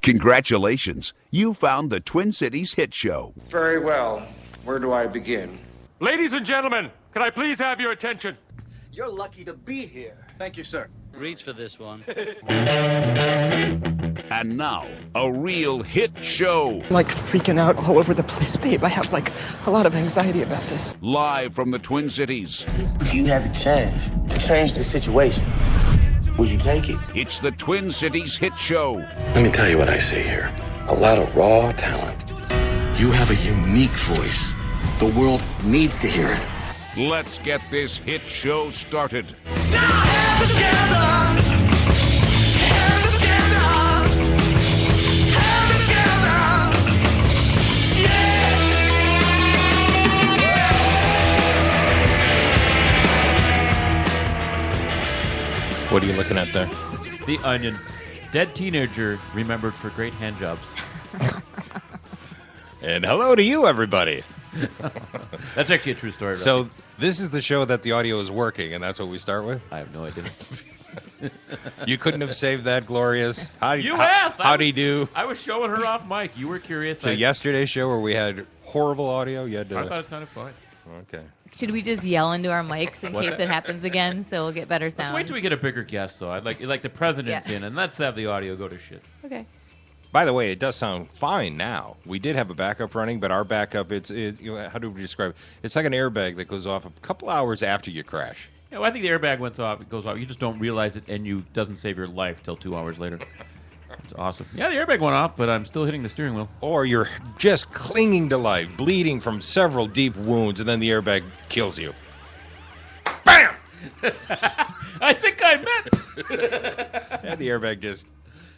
Congratulations. You found the Twin Cities Hit Show. Very well. Where do I begin? Ladies and gentlemen, can I please have your attention? You're lucky to be here. Thank you, sir. Reach for this one. And now, a real hit show. Like freaking out all over the place, babe. I have like a lot of anxiety about this. Live from the Twin Cities. If you had the chance to change the situation, would you take it? It's the Twin Cities Hit Show. Let me tell you what I see here. A lot of raw talent. You have a unique voice. The world needs to hear it. Let's get this hit show started. What are you looking at there? The Onion. Dead teenager remembered for great hand jobs. And hello to you, everybody. That's actually a true story. Right? So this is the show that the audio is working, and that's what we start with? I have no idea. You couldn't have saved that, Glorious. Asked. How'd he do? I was showing her off mic. You were curious. So yesterday's show where we had horrible audio, you had to... I thought it sounded fine. Okay. Should we just yell into our mics in case it happens again so we'll get better sound? Let's wait till we get a bigger guest, though. I'd like the president's in, and let's have the audio go to shit. Okay. By the way, it does sound fine now. We did have a backup running, but our backup, how do we describe it? It's like an airbag that goes off a couple hours after you crash. Yeah, well, I think the airbag goes off. You just don't realize it, and you doesn't save your life till 2 hours later. It's awesome. Yeah, the airbag went off, but I'm still hitting the steering wheel. Or you're just clinging to life, bleeding from several deep wounds, and then the airbag kills you. Bam! I think I meant. And the airbag just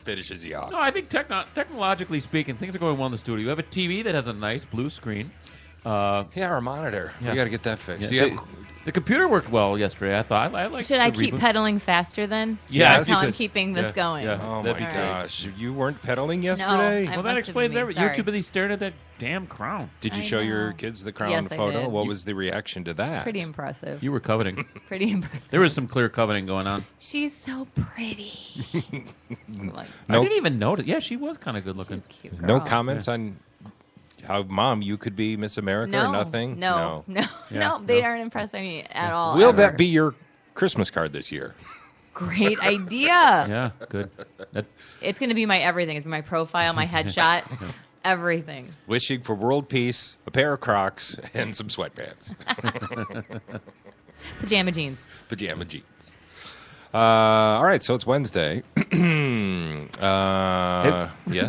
finishes you off. No, I think technologically speaking, things are going well in the studio. You have a TV that has a nice blue screen. Our monitor. Yeah. We got to get that fixed. Yeah. The computer worked well yesterday, I thought. I like. Should I keep pedaling faster then? Yeah, that's how I'm keeping this going. Yeah. Oh my gosh, you weren't pedaling yesterday? No, well, that explains everything. You're too busy staring at that damn crown. Did you show your kids the crown Yes, I photo? did. What was the reaction to that? Pretty impressive. You were coveting. Pretty impressive. There was some clear coveting going on. She's so pretty. I didn't even notice. Yeah, she was kind of good looking. She's a cute girl. No comments on how, Mom, you could be Miss America or nothing? No. They aren't impressed by me at all. Will ever. that be your Christmas card this year? Great idea. Yeah, good. It's going to be my everything. It's my profile, my headshot, everything. Wishing for world peace, a pair of Crocs, and some sweatpants. Pajama jeans. Pajama jeans. All right, so it's Wednesday. Yeah.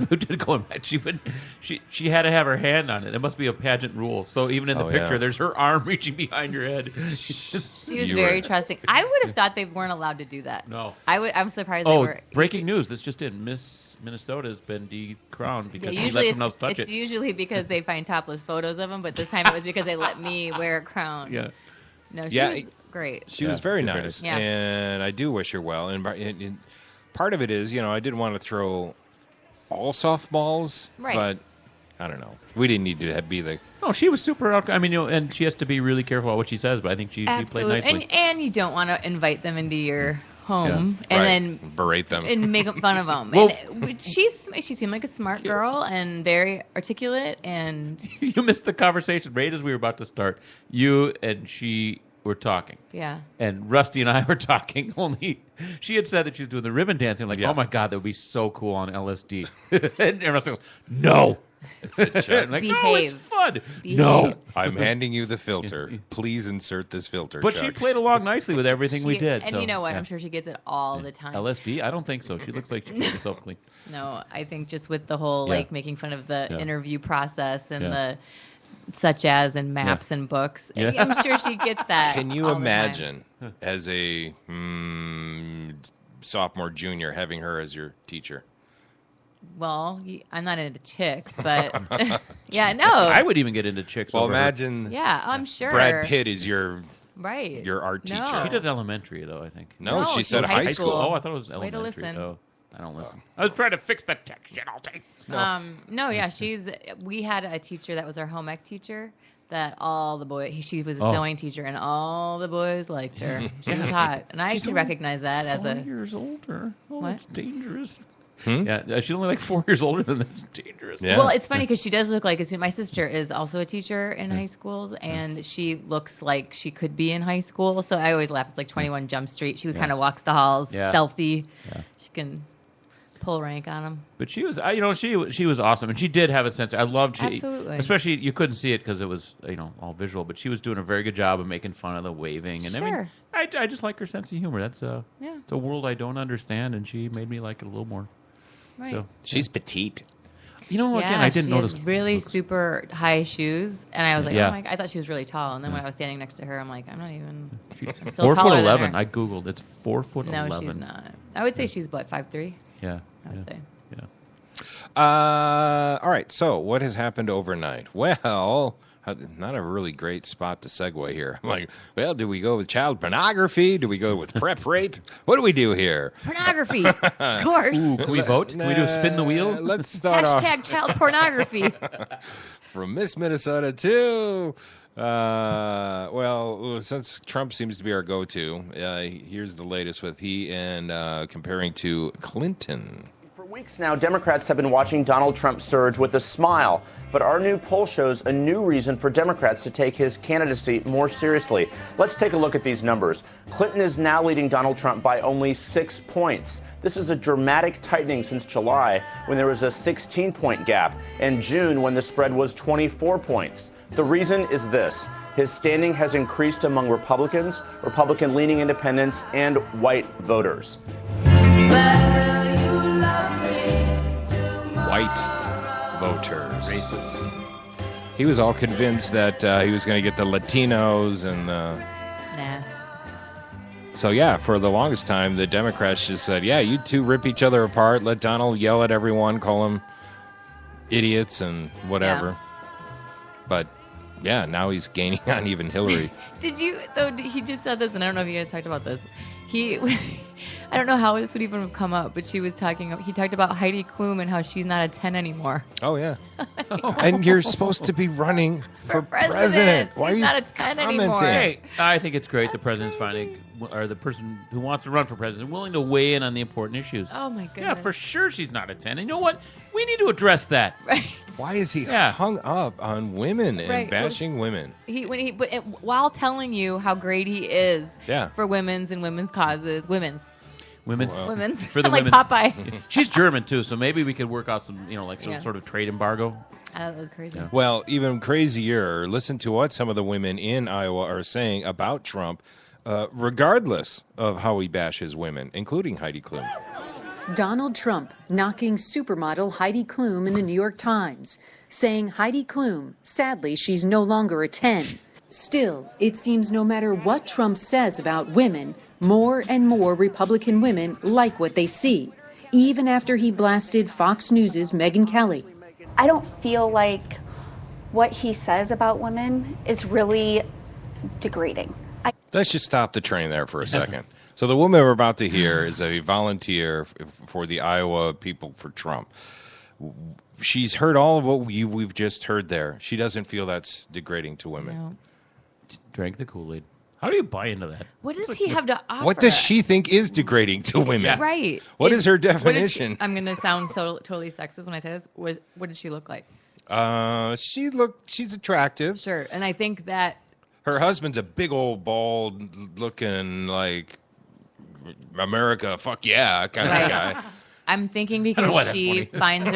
Who did go in bed? She had to have her hand on it. It must be a pageant rule. So even in the picture, there's her arm reaching behind your head. She was very trusting. I would have thought they weren't allowed to do that. No. I'm surprised they were. Breaking news. This just in. Miss Minnesota has been decrowned because she let usually someone else touch it. It's usually because they find topless photos of them, but this time it was because they let me wear a crown. Yeah. No, she was great. She was very nice, Yeah. and I do wish her well. And part of it is, I didn't want to throw all softballs, but I don't know. We didn't need to be the... No, she was super out. I mean, and she has to be really careful about what she says, but I think she played nicely. And you don't want to invite them into your home and then berate them and make fun of them. Well, and she seemed like a smart girl and very articulate. And you missed the conversation right as we were about to start. You and she were talking. Yeah. And Rusty and I were talking. Only she had said that she was doing the ribbon dancing. Like, oh my God, that would be so cool on LSD. And Rusty goes, no. I'm like, no, it's fun. No. I'm handing you the filter. Please insert this filter. But Chuck. she played along nicely with everything we did. And so, you know what? I'm sure she gets it all the time. LSD? I don't think so. She looks like she keeps herself clean. No, I think just with the whole, making fun of the interview process and the such as and maps and books. Yeah. I'm sure she gets that. Can you imagine as a sophomore, junior, having her as your teacher? Well, I'm not into chicks, but yeah, no. I would even get into chicks. Well, imagine. Yeah, I'm sure. Brad Pitt is your art teacher. She does elementary though, I think. No, she said high school. Oh, I thought it was elementary. Way to listen. Oh, I don't listen. I was trying to fix the tech shit all day. We had a teacher that was our home ec teacher. That all the boys, she was a sewing teacher, and all the boys liked her. She was hot, and I could recognize that as 4 years older. Oh, what? It's dangerous. Yeah, she's only like 4 years older than this. Dangerous. Yeah. Well, it's funny because she does look like my sister is also a teacher in high schools, and she looks like she could be in high school. So I always laugh. It's like 21 Jump Street. She kind of walks the halls, stealthy. Yeah. She can pull rank on them. But she was, she was awesome, and she did have a sense. I loved, Absolutely. Especially you couldn't see it because it was, all visual. But she was doing a very good job of making fun of the waving, and Sure. I just like her sense of humor. That's it's a world I don't understand, and she made me like it a little more. Right. So she's petite. Again, I didn't notice. Really super high shoes, and I was like, Yeah. oh my! I thought she was really tall, and then when I was standing next to her, I'm like, I'm not even. I'm 4'11". I googled. It's 4'11". No, she's not. I would say she's 5'3". Yeah, I would say. All right. So, what has happened overnight? Well, not a really great spot to segue here. I'm like, well, do we go with child pornography? Do we go with prep rape? What do we do here? Pornography, of course. Ooh, can we vote? Can we do a spin the wheel? Let's start off. Hashtag child pornography. From Miss Minnesota to, since Trump seems to be our go-to, here's the latest with he and comparing to Clinton. For weeks now, Democrats have been watching Donald Trump surge with a smile. But our new poll shows a new reason for Democrats to take his candidacy more seriously. Let's take a look at these numbers. Clinton is now leading Donald Trump by only 6 points. This is a dramatic tightening since July, when there was a 16-point gap, and June, when the spread was 24 points. The reason is this. His standing has increased among Republicans, Republican-leaning independents, and white voters. White voters. Racist. He was all convinced that he was going to get the Latinos and... Nah. So, yeah, for the longest time, the Democrats just said, yeah, you two rip each other apart, let Donald yell at everyone, call them idiots and whatever. Yeah. But, yeah, now he's gaining on even Hillary. Did you, though, he just said this, and I don't know if you guys talked about this. I don't know how this would even have come up, but he talked about Heidi Klum and how she's not a 10 anymore. Oh, yeah. And you're supposed to be running for president. Why are you not a 10 anymore. Hey, I think it's great the president's or the person who wants to run for president is willing to weigh in on the important issues. Oh, my goodness. Yeah, for sure she's not a 10. And you know what? We need to address that. Right. Why is he hung up on women and bashing women? While telling you how great he is for women's and women's causes. Women's. For the like women's. Popeye. She's German, too, so maybe we could work out some, some sort of trade embargo. That was crazy. Yeah. Well, even crazier, listen to what some of the women in Iowa are saying about Trump, regardless of how he bashes women, including Heidi Klum. Donald Trump knocking supermodel Heidi Klum in the New York Times, saying Heidi Klum, sadly, she's no longer a 10. Still, it seems no matter what Trump says about women, more and more Republican women like what they see, even after he blasted Fox News' Megyn Kelly. I don't feel like what he says about women is really degrading. Let's just stop the train there for a second. So the woman we're about to hear is a volunteer for the Iowa People for Trump. She's heard all of what we've just heard there. She doesn't feel that's degrading to women. No. Drank the Kool-Aid. How do you buy into that? What does he have to offer? What does she think is degrading to women? Yeah. Right. What is her definition? I'm going to sound so totally sexist when I say this. What does she look like? She's attractive. Sure. And I think that her husband's a big old bald looking like America, fuck yeah, kind of guy. I'm thinking because she finds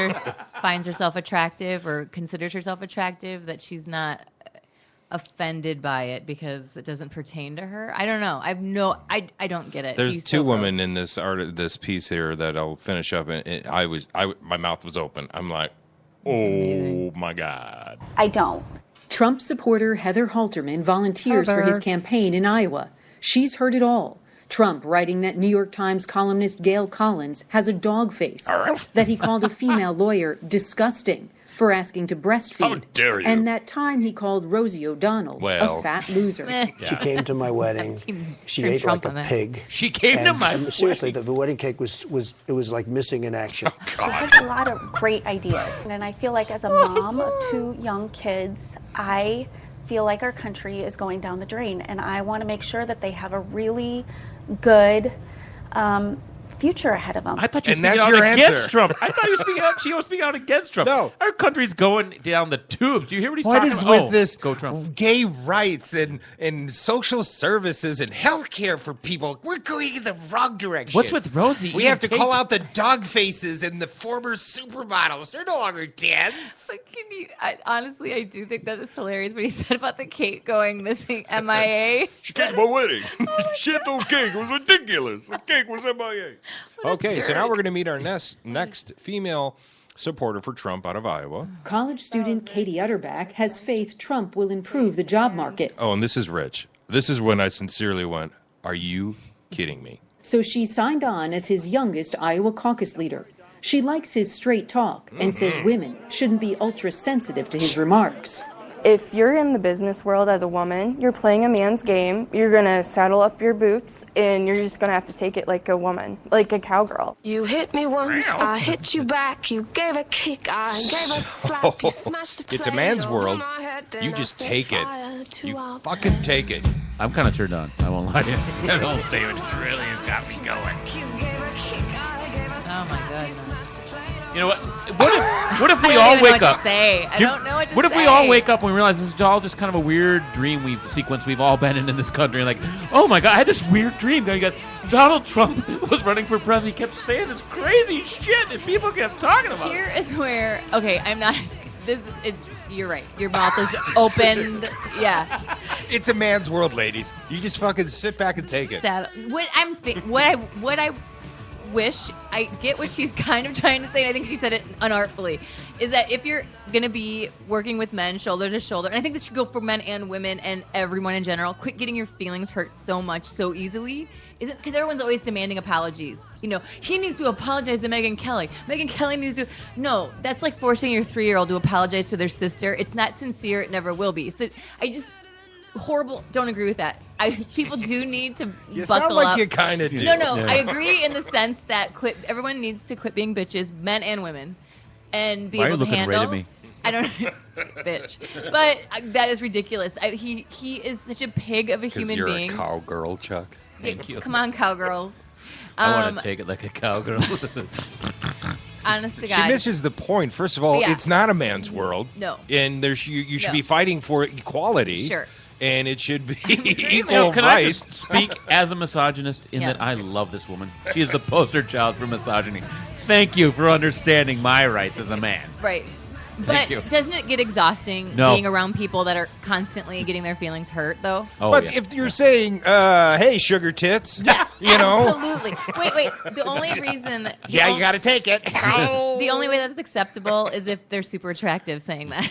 herself attractive or considers herself attractive that she's not offended by it because it doesn't pertain to her. I don't know. I don't get it. There's two women in this piece here that I'll finish up. And my mouth was open. I'm like, oh my God. I don't. Trump supporter Heather Halterman volunteers for his campaign in Iowa. She's heard it all. Trump writing that New York Times columnist Gail Collins has a dog face, that he called a female lawyer disgusting for asking to breastfeed. How dare you? And that time he called Rosie O'Donnell a fat loser. She came to my wedding. She ate like a pig. She came to my wedding. Seriously, the wedding cake was like missing in action. She has a lot of great ideas. And I feel like as a mom of two young kids, I feel like our country is going down the drain. And I want to make sure that they have a really good future ahead of them. I thought you were speaking out against Trump. I thought she was speaking out against Trump. No. Our country's going down the tubes. Do you hear what he's What talking is about? with this Go Trump. gay rights and social services and health care for people? We're going in the wrong direction. What's with Rosie? We have to call out the dog faces and the former supermodels. They're no longer dads. But honestly, I do think that is hilarious what he said about the cake going missing MIA. She came to my wedding. She had no cake. It was ridiculous. The cake was MIA. Okay, so now we're going to meet our next female supporter for Trump out of Iowa. College student Katie Utterback has faith Trump will improve the job market. Oh, and this is rich. This is when I sincerely went, are you kidding me? So she signed on as his youngest Iowa caucus leader. She likes his straight talk and says women shouldn't be ultra sensitive to his remarks. If you're in the business world as a woman, you're playing a man's game, you're going to saddle up your boots, and you're just going to have to take it like a woman, like a cowgirl. You hit me once, I hit you back, you gave a kick, I gave a slap, you smashed a plate. It's a man's world. You just take it. You fucking take it. I'm kind of turned on. I won't lie to you. That whole statement really has got me going. Oh, my goodness. You know what? What if we all wake up? I don't know what to say. What if we all wake up and we realize this is all just kind of a weird dream sequence we've all been in this country? Like, oh my God, I had this weird dream. You got Donald Trump was running for president. He kept saying this crazy shit, and people kept talking about it. Here is where, okay, I'm not. You're right. Your mouth is opened. Yeah. It's a man's world, ladies. You just fucking sit back and take it. What I wish, I get what she's kind of trying to say, and I think she said it unartfully, is that if you're going to be working with men shoulder to shoulder, and I think this should go for men and women and everyone in general, quit getting your feelings hurt so much so easily. Isn't because everyone's always demanding apologies. You know, he needs to apologize to Megyn Kelly. Megyn Kelly needs to. No, that's like forcing your 3-year-old to apologize to their sister. It's not sincere. It never will be. So I just don't agree with that. People do need to you buckle sound like up. you kind of do. No, I agree in the sense that everyone needs to quit being bitches, men and women, and be able to handle. Why are you looking right at me? I don't, bitch. But that is ridiculous. He is such a pig of a human you're being. A cowgirl, Chuck. Thank you. Come on, cowgirls. I want to take it like a cowgirl. Honest to God. She misses the point. First of all, Yeah. it's not a man's world. No. And you should be fighting for equality. Sure. And it should be You equal know, can I rights. just speak as a misogynist in that I love this woman? She is the poster child for misogyny. Thank you for understanding my rights as a man. Right. Thank But you. doesn't it get exhausting being around people that are constantly getting their feelings hurt, though? Oh, but if you're saying, hey, sugar tits, you know. Absolutely. Wait. The only reason... Yeah, you got to take it. The only way that's acceptable is if they're super attractive saying that.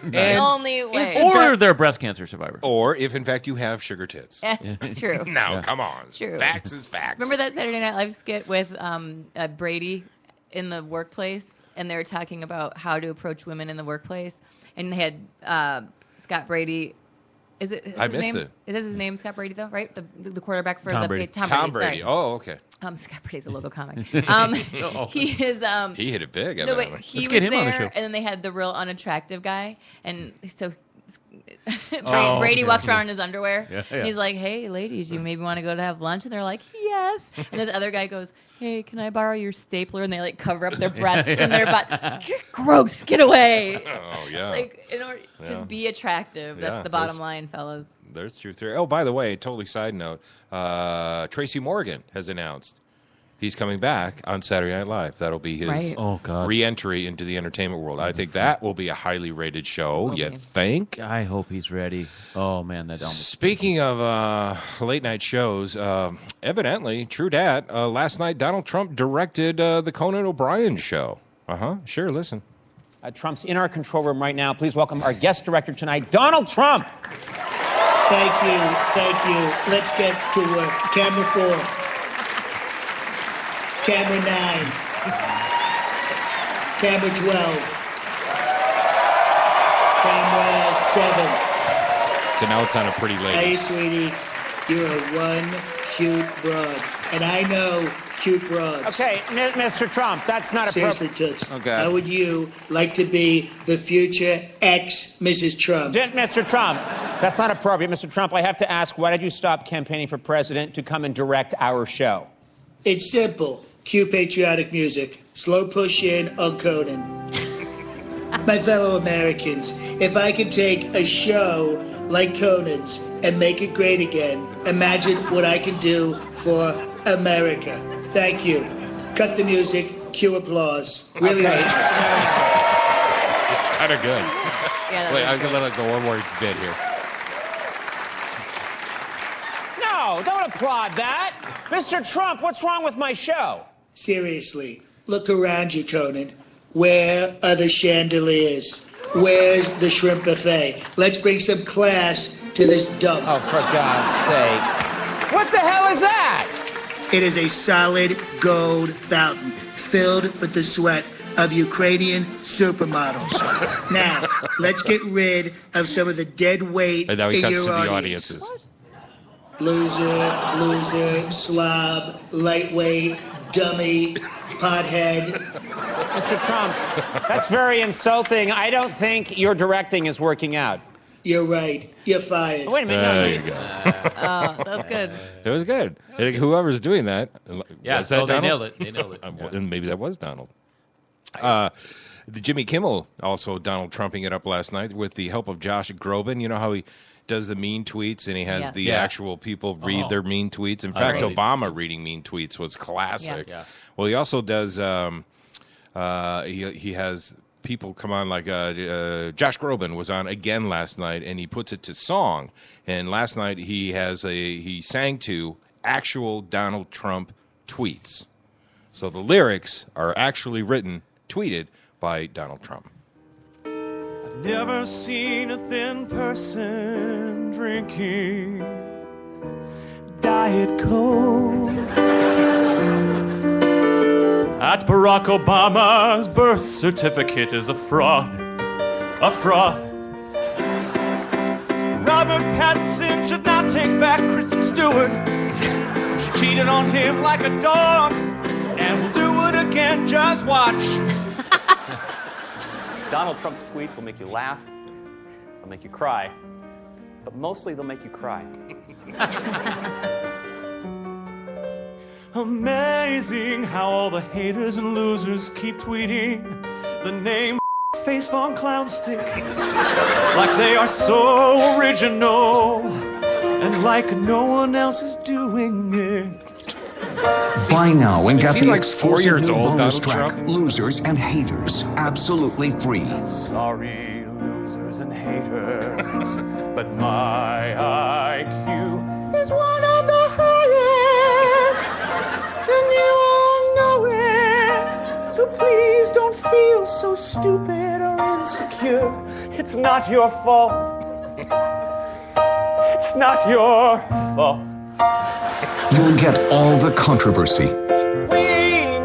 The only way. Or they're a breast cancer survivor. Or if, in fact, you have sugar tits. It's true. Now, come on. True. Facts is facts. Remember that Saturday Night Live skit with Brady in the workplace? And they were talking about how to approach women in the workplace. And they had Scott Brady. Is it? I missed it. Is his name Scott Brady, though, right? The quarterback for Tom Brady. Tom Brady. Brady. Oh, okay. Scott Brady's a logo comic. He is. He hit it big. No, but he Let's was get him there, on the show. and then they had the real unattractive guy, and so Oh, Brady okay. walks around in his underwear. Yeah. And he's like, "Hey, ladies, you maybe want to go to have lunch?" And they're like, "Yes." And then the other guy goes, "Hey, can I borrow your stapler?" And they like cover up their breasts and their butt. Gross, get away. Oh yeah. Like, just be attractive. That's the bottom line, fellas. There's truth there. Oh, by the way, totally side note, Tracy Morgan has announced he's coming back on Saturday Night Live. That'll be his re-entry into the entertainment world. I think that will be a highly rated show. You think? I hope he's ready. Oh, man. Speaking of late-night shows, evidently, true dat, last night Donald Trump directed the Conan O'Brien show. Sure, listen. Trump's in our control room right now. Please welcome our guest director tonight, Donald Trump. Thank you. Let's get to work. Camera 4. Camera 9. Camera 12. Camera 7. So now it's on a pretty lady. Hey, sweetie, you're one cute broad. And I know cute broads. Okay, Mr. Trump, that's not Seriously, appropriate. Toots. Okay. How would you like to be the future ex-Mrs. Trump? Mr. Trump, that's not appropriate. Mr. Trump, I have to ask, why did you stop campaigning for president to come and direct our show? It's simple. cue patriotic music. Slow push in on Conan. My fellow Americans, if I could take a show like Conan's and make it great again, imagine what I can do for America. Thank you. Cut the music, cue applause. Really It's kind of good. Wait, I'm going to let it go one more bit here. No, don't applaud that. Mr. Trump, what's wrong with my show? Seriously, look around you, Conan. Where are the chandeliers? Where's the shrimp buffet? Let's bring some class to this dump. Oh, for God's sake. What the hell is that? It is a solid gold fountain filled with the sweat of Ukrainian supermodels. Now, let's get rid of some of the dead weight And now he in cuts your to the audience. audiences. Loser, slob, lightweight, dummy, pothead. Mr. Trump, that's very insulting. I don't think your directing is working out. You're right. You're fired. Wait a minute. There you go. That's good. It was good. And whoever's doing that, Yeah, was that they Donald? nailed it. They nailed it. And maybe that was Donald. The Jimmy Kimmel also Donald Trumping it up last night with the help of Josh Groban. You know how he does the mean tweets and he has the actual people read their mean tweets. In fact, Obama reading mean tweets was classic. Yeah. Well, he also does. He has people come on like Josh Groban was on again last night, and he puts it to song. And last night he sang to actual Donald Trump tweets. So the lyrics are actually tweeted by Donald Trump. I've never seen a thin person drinking Diet Coke. At Barack Obama's birth certificate is a fraud. A fraud. Robert Pattinson should now take back Kristen Stewart. She cheated on him like a dog, and we'll do it again, just watch. Donald Trump's tweets will make you laugh, they'll make you cry, but mostly they'll make you cry. Amazing how all the haters and losers keep tweeting the name Face Von Clownstick like they are so original and like no one else is doing it. Buy now and Is get he the like 4 exclusive years new old, bonus Donald track, Trump? Losers and Haters, absolutely free. Sorry, losers and haters, but my IQ is one of the highest, and you all know it. So please don't feel so stupid or insecure. It's not your fault. It's not your fault. You'll get all the controversy, We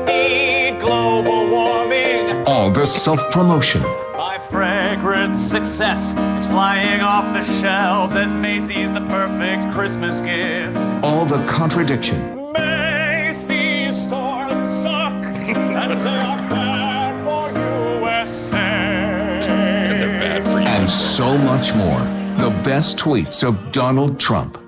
need global warming. all the self-promotion, My fragrant success is flying off the shelves at Macy's, the perfect Christmas gift. all the contradiction, Macy's stores suck, and they are bad for USA. They're bad for you. and so much more. The best tweets of Donald Trump.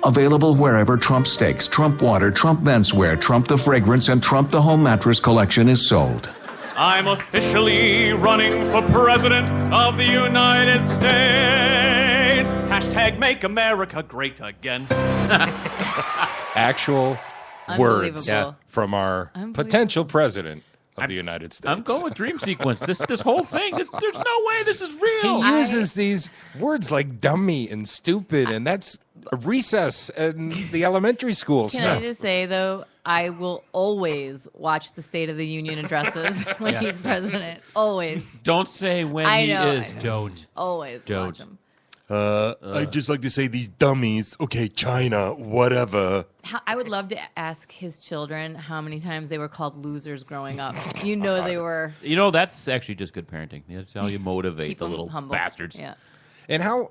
Available wherever Trump Steaks, Trump Water, Trump Menswear, Trump the Fragrance, and Trump the Home Mattress collection is sold. I'm officially running for president of the United States. Hashtag make America great again. Actual words Unbelievable. from our potential president of the United States. I'm going with dream sequence. This whole thing. There's no way this is real. He uses these words like dummy and stupid, and that's recess and the elementary school Can stuff. I just say, though, I will always watch the State of the Union addresses when he's president. Always. Don't say when I he know, is. I know. Don't. Always Don't. watch him. I'd just like to say these dummies. Okay, China, whatever. I would love to ask his children how many times they were called losers growing up. You know they were. You know, that's actually just good parenting. That's how you motivate Keep the them little humble. bastards. Yeah. And how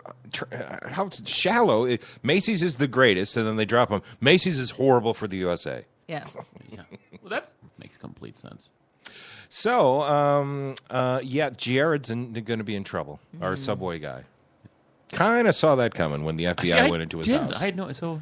shallow. Macy's is the greatest, and then they drop them. Macy's is horrible for the USA. Yeah. Yeah. Well, that makes complete sense. So, Jared's going to be in trouble. Our subway guy. Kind of saw that coming when the FBI went into his didn't. house. I know. So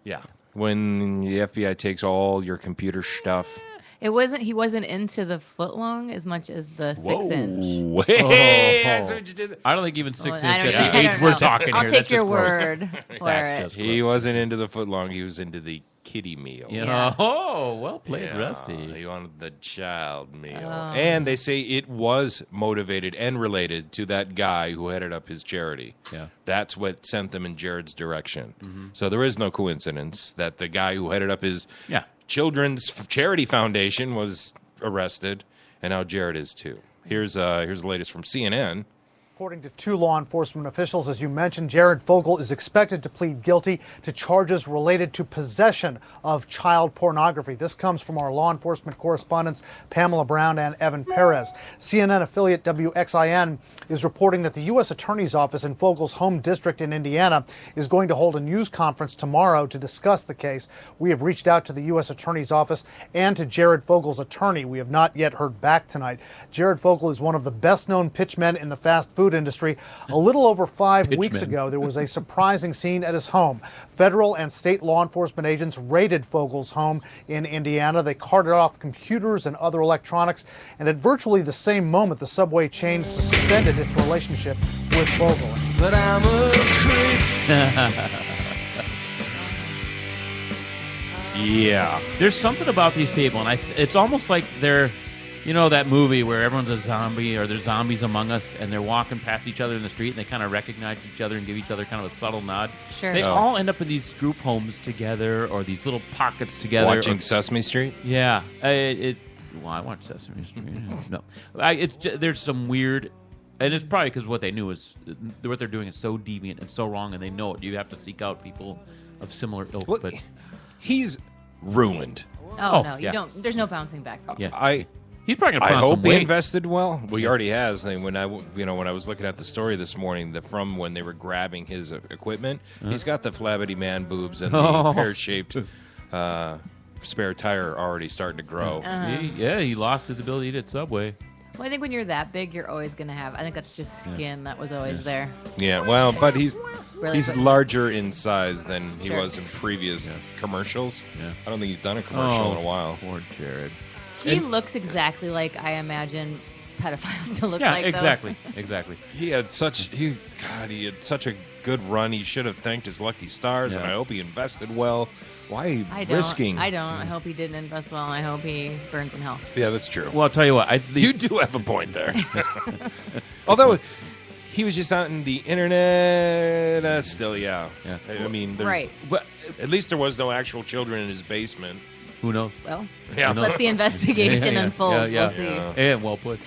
Yeah. When the FBI takes all your computer stuff. He wasn't into the footlong as much as the 6-inch. Hey, I see what you did. I don't think even 6 inch I don't at know. the age we're talking I'll here. take That's your just gross. word for That's it. just He gross. wasn't into the footlong. He was into the kiddie meal. Yeah. Oh, well played, Rusty. He wanted the child meal. Oh. And they say it was motivated and related to that guy who headed up his charity. Yeah. That's what sent them in Jared's direction. So there is no coincidence that the guy who headed up his children's charity foundation was arrested, and now Jared is too. Here's the latest from CNN. According to 2 law enforcement officials, as you mentioned, Jared Fogle is expected to plead guilty to charges related to possession of child pornography. This comes from our law enforcement correspondents Pamela Brown and Evan Perez. CNN affiliate WXIN is reporting that the U.S. Attorney's Office in Fogle's home district in Indiana is going to hold a news conference tomorrow to discuss the case. We have reached out to the U.S. Attorney's Office and to Jared Fogle's attorney. We have not yet heard back tonight. Jared Fogle is one of the best-known pitchmen in the fast food industry. A little over 5 weeks ago, there was a surprising scene at his home. Federal and state law enforcement agents raided Fogle's home in Indiana. They carted off computers and other electronics, and at virtually the same moment, the subway chain suspended its relationship with Fogle. But I'm a creep. Yeah. There's something about these people, and it's almost like they're, you know, that movie where everyone's a zombie or there's zombies among us, and they're walking past each other in the street, and they kind of recognize each other and give each other kind of a subtle nod. Sure. They all end up in these group homes together or these little pockets together. Watching Sesame Street? Yeah. Well, I watch Sesame Street. No. There's some weird... And it's probably because what they knew is what they're doing is so deviant and so wrong, and they know it. You have to seek out people of similar ilk. Well, but he's ruined. Oh, no, you don't. There's no bouncing back. Yeah. He's probably gonna put I on hope some he weight. invested well. Well, he already has. And when I was looking at the story this morning, from when they were grabbing his equipment, he's got the flabbity man boobs and the pear-shaped spare tire already starting to grow. He lost his ability to eat at Subway. Well, I think when you're that big, you're always going to have. I think that's just skin that was always there. Yeah, well, but he's Really quick. larger in size than he Sure. was in previous commercials. Yeah. I don't think he's done a commercial in a while. Poor Jared. He looks exactly like I imagine pedophiles to look like. Though. Exactly. He had such a good run. He should have thanked his lucky stars, and I hope he invested well. Why risking? I don't. I hope he didn't invest well. I hope he burns in hell. Yeah, that's true. Well, I'll tell you what. You do have a point there. Although he was just out in the internet, still, yeah. I mean, there's, Right. at least there was no actual children in his basement. Who knows? Well, Yeah. let the investigation unfold. Yeah, We'll see. And well put.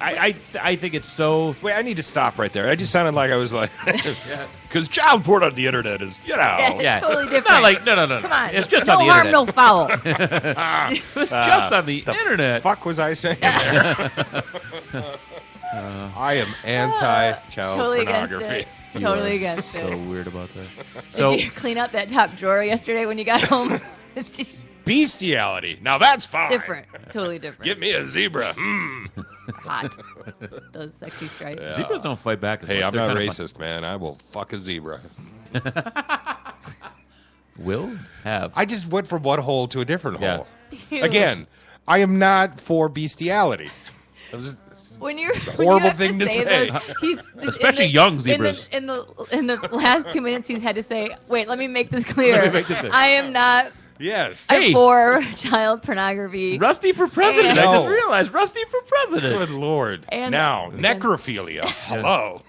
I think it's so. Wait, I need to stop right there. I just sounded like I was like, because child porn on the internet is, It's totally different. Not like no. Come on. It's just no on the harm, internet. no foul. It's just on the internet. Fuck was I saying there? I am anti-child Totally against pornography. it. Totally against it. So weird about that. Did you clean up that top drawer yesterday when you got home? It's just Bestiality. Now that's fine. different. Totally different. Get me a zebra. Hot. Those sexy stripes. Yeah. Zebras don't fight back. As Hey, much. I'm They're not kind of fun. racist, man. I will fuck a zebra. Will have. I just went from one hole to a different Yeah. hole. Again, I am not for bestiality. That was When you're horrible thing to say. He's Especially young zebras. In the last 2 minutes, he's had to say, "Wait, let me make this clear. Let me make this clear. I am not Yes. Hey. for child pornography." Rusty for president. And- I just realized Rusty for president. Good Lord. And- now, necrophilia. Hello.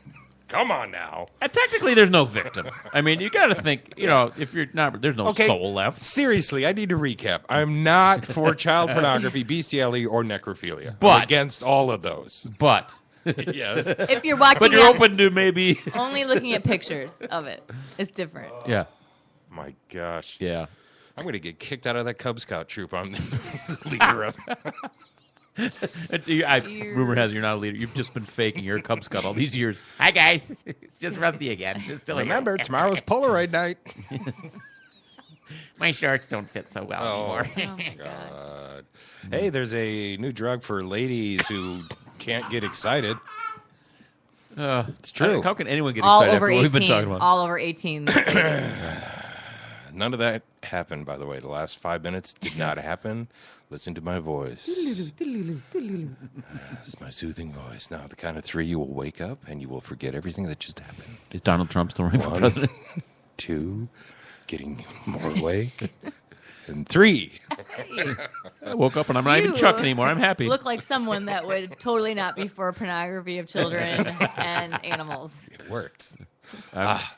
Come on now. And technically, there's no victim. I mean, you got to think. If you're not, there's no Okay. soul left. Seriously, I need to recap. I'm not for child pornography, bestiality, or necrophilia. But- I'm against all of those. But Yes. If you're watching, but you're it, open to maybe. only looking at pictures of it. It's different. Yeah. My gosh. Yeah. I'm going to get kicked out of that Cub Scout troop I'm the leader of. Rumor has it you're not a leader. You've just been faking. You're a Cub Scout all these years. Hi guys, it's just Rusty again. Just still Remember, tomorrow's Polaroid night. My shorts don't fit so well anymore. God. Hey, there's a new drug for ladies who can't get excited. It's true. How can anyone get All excited over after what 18. we've been talking about? All over 18. none of that happened, by the way. The last 5 minutes did not happen. Listen to my voice. It's my soothing voice. Now, at the count of 3, you will wake up and you will forget everything that just happened. Is Donald Trump still running for 1, president? 2, getting more awake, and 3. I woke up and I'm not even Chuck anymore. I'm happy. Look like someone that would totally not be for pornography of children and animals. It worked.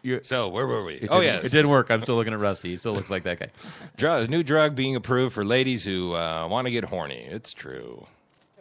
You're- So, where were we? It Oh, didn't- yes. It didn't work. I'm still looking at Rusty. He still looks like that guy. New drug being approved for ladies who want to get horny. It's true.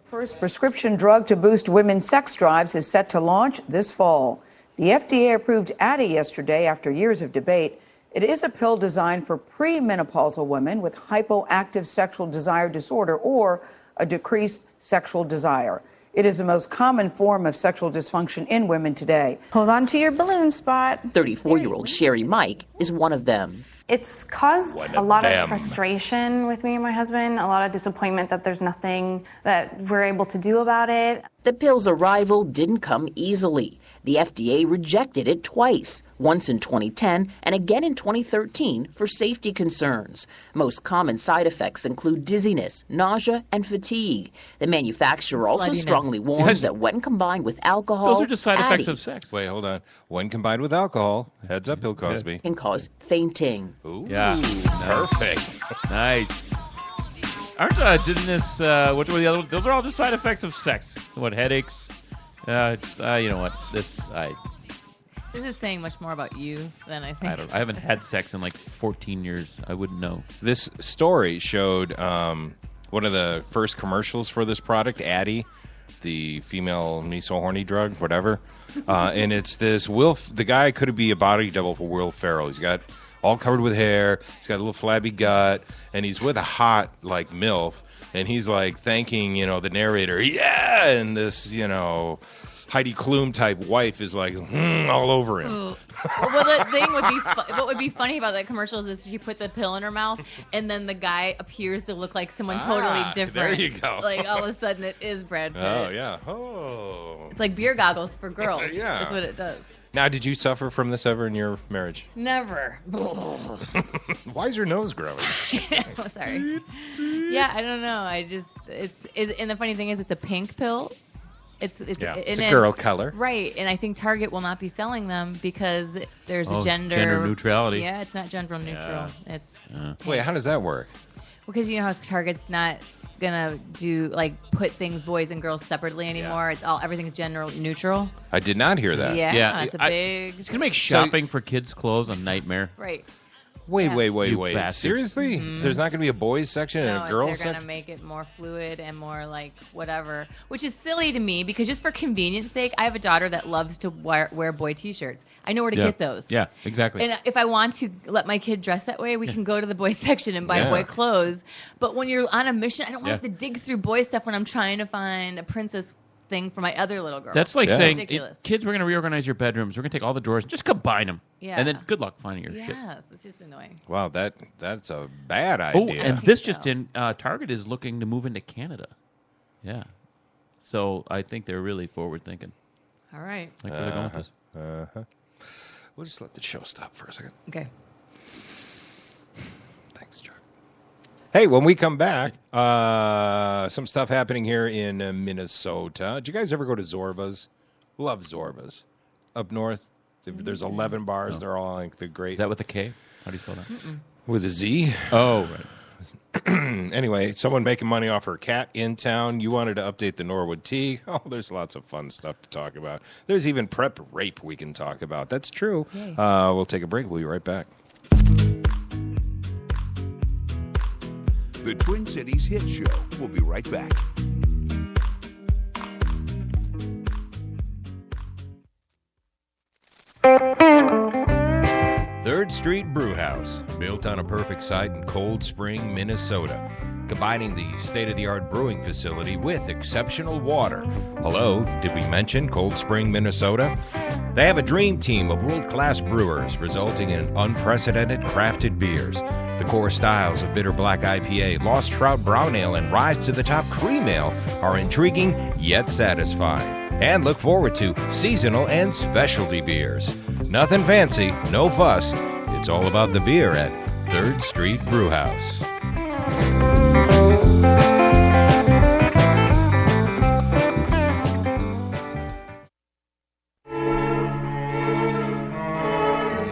First prescription drug to boost women's sex drives is set to launch this fall. The FDA approved Addie yesterday after years of debate. It is a pill designed for premenopausal women with hypoactive sexual desire disorder or a decreased sexual desire. It is the most common form of sexual dysfunction in women today. Hold on to your balloon spot. 34-year-old Sherry Mike is one of them. It's caused One a of lot them. of frustration with me and my husband, a lot of disappointment that there's nothing that we're able to do about it. The pill's arrival didn't come easily. The FDA rejected it twice, once in 2010 and again in 2013 for safety concerns. Most common side effects include dizziness, nausea, and fatigue. The manufacturer also Sluttiness. strongly warns that when combined with alcohol, Those are just side effects Addie of sex. Wait, hold on. When combined with alcohol, heads up, Bill Cosby. can cause fainting. Ooh, Yeah. perfect. Nice. Aren't dizziness, what were the other ones? Those are all just side effects of sex. What, headaches? You know what? This is saying much more about you than I think. I haven't had sex in like 14 years. I wouldn't know. This story showed one of the first commercials for this product, Addie, the female me so horny drug, whatever. And it's this the guy could be a body double for Will Ferrell. He's got all covered with hair. He's got a little flabby gut, and he's with a hot like MILF, and he's like thanking the narrator. Yeah, and this Heidi Klum type wife is like all over him. Well, the thing would be what would be funny about that commercial is she put the pill in her mouth, and then the guy appears to look like someone totally different. There you go. Like all of a sudden, it is Brad Pitt. Oh yeah. Oh. It's like beer goggles for girls. Yeah. That's what it does. Now, did you suffer from this ever in your marriage? Never. Why is your nose growing? Oh, sorry. Yeah, I don't know. And the funny thing is, it's a pink pill. It's a girl color. Right, and I think Target will not be selling them because there's a gender neutrality. Yeah, it's not gender neutral. It's Wait, how does that work? because you know how Target's not gonna do put things boys and girls separately anymore. It's everything's gender neutral. I did not hear that. Yeah, it's a big. It's gonna make shopping for kids' clothes a nightmare. Right. Wait. You bastards. Seriously? Mhm. There's not going to be a boys section and a girls They're section? gonna make it more fluid and more whatever, which is silly to me because just for convenience sake, I have a daughter that loves to wear boy T-shirts. I know where to get those. Yeah, exactly. And if I want to let my kid dress that way, we can go to the boys section and buy boy clothes. But when you're on a mission, I don't want to have to dig through boy stuff when I'm trying to find a princess thing for my other little girl. That's like saying, ridiculous. kids, we're going to reorganize your bedrooms. We're going to take all the drawers, just combine them. Yeah. And then good luck finding your shit. Yes, it's just annoying. Wow, that's a bad Oh, idea. and this just in, Target is looking to move into Canada. Yeah. So I think they're really forward thinking. All right. Like where they're going with this. Uh-huh. We'll just let the show stop for a second. Okay. Thanks, Chuck. Hey, when we come back, some stuff happening here in Minnesota. Did you guys ever go to Zorba's? Love Zorba's. Up north, there's 11 bars. They're all like the great. Is that with a K? How do you spell that? With a Z. Oh, right. Anyway, someone making money off her cat in town. You wanted to update the Norwood Tea. Oh, there's lots of fun stuff to talk about. There's even prep rape we can talk about. That's true. Yay. We'll take a break. We'll be right back. The Twin Cities Hit Show. We'll be right back. Third Street Brewhouse, built on a perfect site in Cold Spring, Minnesota, combining the state-of-the-art brewing facility with exceptional water. Hello, did we mention Cold Spring, Minnesota? They have a dream team of world-class brewers, resulting in unprecedented crafted beers. The core styles of Bitter Black IPA, Lost Trout Brown Ale, and Rise to the Top Cream Ale are intriguing yet satisfying. And look forward to seasonal and specialty beers. Nothing fancy, no fuss. It's all about the beer at 3rd Street Brewhouse.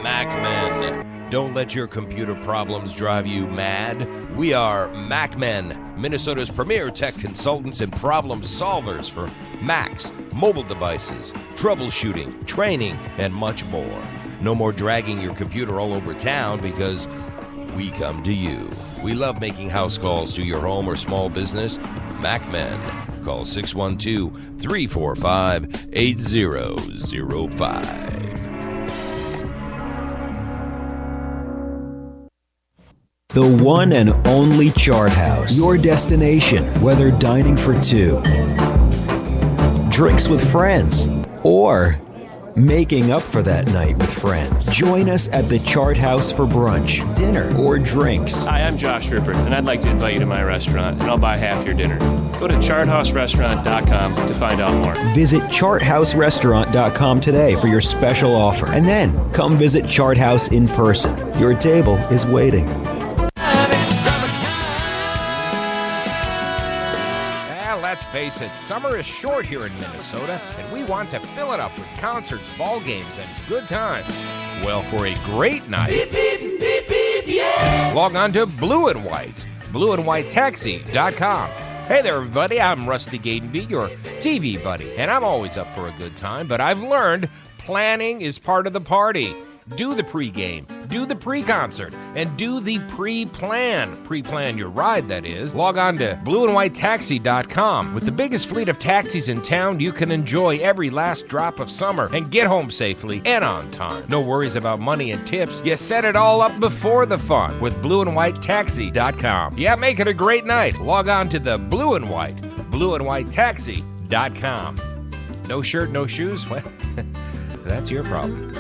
MacMen. Don't let your computer problems drive you mad. We are MacMen, Minnesota's premier tech consultants and problem solvers for Macs, mobile devices, troubleshooting, training, and much more. No more dragging your computer all over town because we come to you. We love making house calls to your home or small business. MacMen. Call 612-345-8005. The one and only Chart House. Your destination, whether dining for two, drinks with friends, or making up for that night with friends. Join us at the Chart House for brunch, dinner, or drinks. Hi, I'm Josh Rupert, and I'd like to invite you to my restaurant, and I'll buy half your dinner. Go to charthouserestaurant.com to find out more. Visit charthouserestaurant.com today for your special offer. And then come visit Chart House in person. Your table is waiting. Let's face it, summer is short here in Minnesota, and we want to fill it up with concerts, ball games, and good times. Well, for a great night, log on to Blue and White, blueandwhitetaxi.com. Hey there, everybody. I'm Rusty Gatenby, your TV buddy, and I'm always up for a good time, but I've learned planning is part of the party. Do the pregame, do the pre-concert, and do the pre-plan. Pre-plan your ride, that is. Log on to blueandwhitetaxi.com. With the biggest fleet of taxis in town, you can enjoy every last drop of summer and get home safely and on time. No worries about money and tips. You set it all up before the fun with blueandwhitetaxi.com. Yeah, make it a great night. Log on to the Blue and White, blueandwhitetaxi.com. No shirt, no shoes? Well, that's your problem.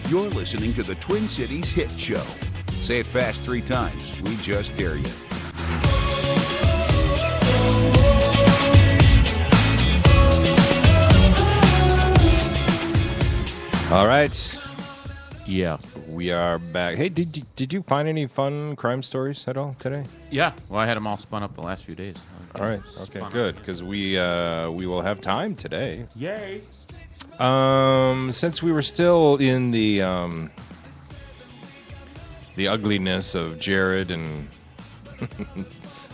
You're listening to the Twin Cities Hit Show. Say it fast 3 times. We just dare you. All right. Yeah. We are back. Hey, did you find any fun crime stories at all today? Yeah. Well, I had them all spun up the last few days. All right. Okay, good. Because we will have time today. Yay. Since we were still in the ugliness of Jared and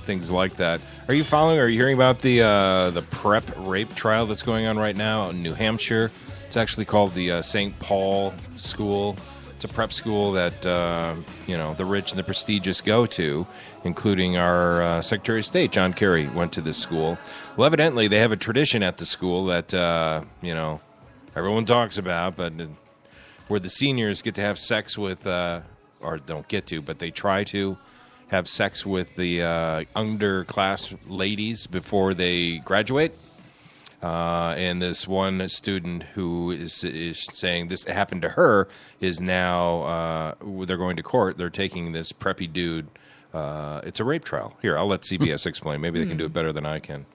things like that, are you hearing about the prep rape trial that's going on right now in New Hampshire? It's actually called the St. Paul School. It's a prep school that the rich and the prestigious go to, including our Secretary of State, John Kerry, went to this school. Well, evidently they have a tradition at the school that everyone talks about, but where the seniors get to have sex with, or don't get to, but they try to have sex with the underclass ladies before they graduate. And this one student who is saying this happened to her is now, they're going to court. They're taking this preppy dude. It's a rape trial. Here, I'll let CBS explain. Maybe they can do it better than I can.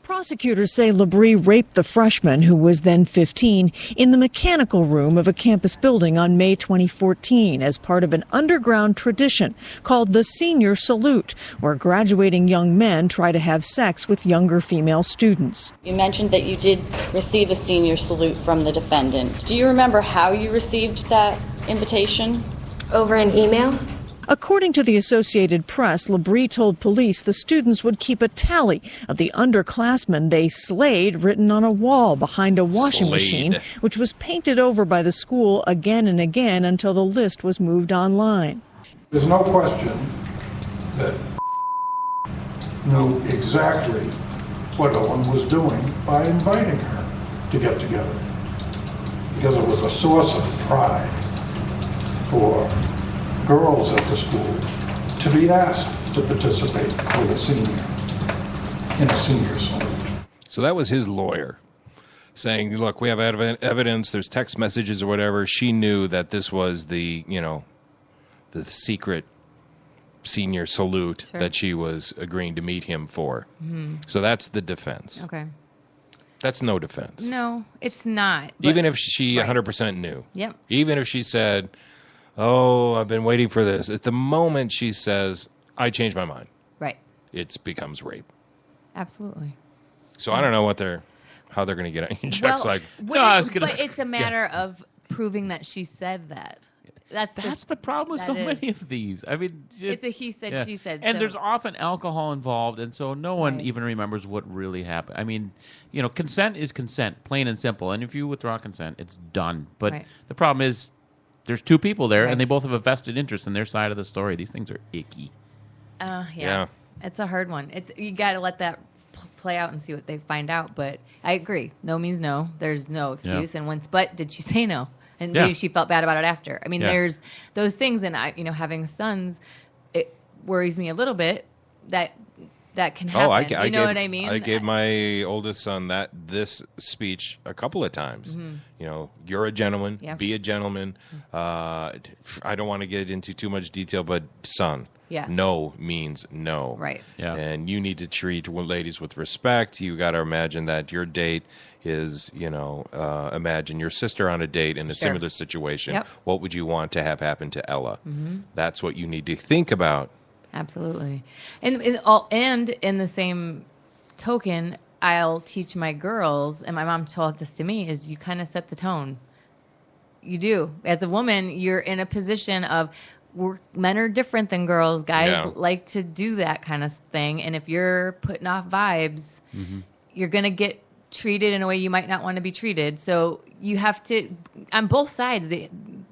Prosecutors say Labrie raped the freshman, who was then 15, in the mechanical room of a campus building on May 2014 as part of an underground tradition called the Senior Salute, where graduating young men try to have sex with younger female students. You mentioned that you did receive a Senior Salute from the defendant. Do you remember how you received that invitation? Over an email? According to the Associated Press, Labrie told police the students would keep a tally of the underclassmen they slayed written on a wall behind a washing machine, which was painted over by the school again and again until the list was moved online. There's no question that knew exactly what Ellen was doing by inviting her to get together, because it was a source of pride for girls at the school to be asked to participate with a senior in a senior salute. So that was his lawyer saying, look, we have evidence, there's text messages or whatever. She knew that this was the secret senior salute that she was agreeing to meet him for. Mm-hmm. So that's the defense. Okay. That's no defense. No, it's not. But, Even if she 100% knew. Yep. Even if she said, oh, I've been waiting for this. At the moment she says, I changed my mind. Right. It becomes rape. Absolutely. So I don't know how they're going to get on checks like. But it's a matter of proving that she said that. That's the problem with so many of these. I mean, it's a he said, she said. And so. there's often alcohol involved, and so no one even remembers what really happened. I mean, consent is consent, plain and simple. And if you withdraw consent, it's done. But the problem is there's two people there, and they both have a vested interest in their side of the story. These things are icky. Yeah. It's a hard one. You got to let that play out and see what they find out. But I agree. No means no. There's no excuse. Yeah. And but did she say no? And maybe she felt bad about it after. I mean, there's those things, and having sons, it worries me a little bit that can happen. You know what I mean? I gave my oldest son this speech a couple of times. Mm-hmm. You're a gentleman. Yeah. Be a gentleman. I don't want to get into too much detail, but son. Yeah. No means no. Right. Yeah. And you need to treat ladies with respect. You got to imagine that your date is, imagine your sister on a date in a similar situation. Yep. What would you want to have happen to Ella? Mm-hmm. That's what you need to think about. Absolutely. And in the same token, I'll teach my girls, and my mom taught this to me, is you kind of set the tone. You do. As a woman, you're in a position of men are different than girls. Guys like to do that kind of thing. And if you're putting off vibes, you're going to get treated in a way you might not want to be treated. So you have to, on both sides,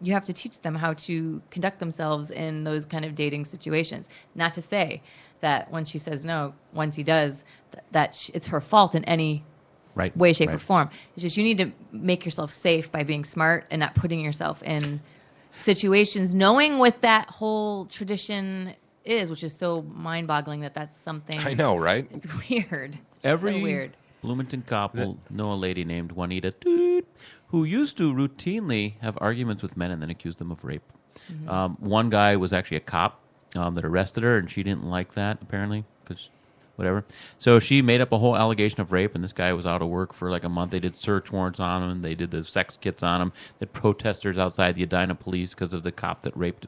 you have to teach them how to conduct themselves in those kind of dating situations. Not to say that when she says no, once he does, that it's her fault in any way, shape, or form. It's just you need to make yourself safe by being smart and not putting yourself in situations, knowing what that whole tradition is, which is so mind-boggling that's something. I know, right? It's weird. Every so weird. Bloomington couple know a lady named Juanita who used to routinely have arguments with men and then accuse them of rape. Mm-hmm. One guy was actually a cop that arrested her, and she didn't like that, apparently, because whatever. So she made up a whole allegation of rape, and this guy was out of work for like a month. They did search warrants on him, and they did the sex kits on him. They had protesters outside the Edina police because of the cop that raped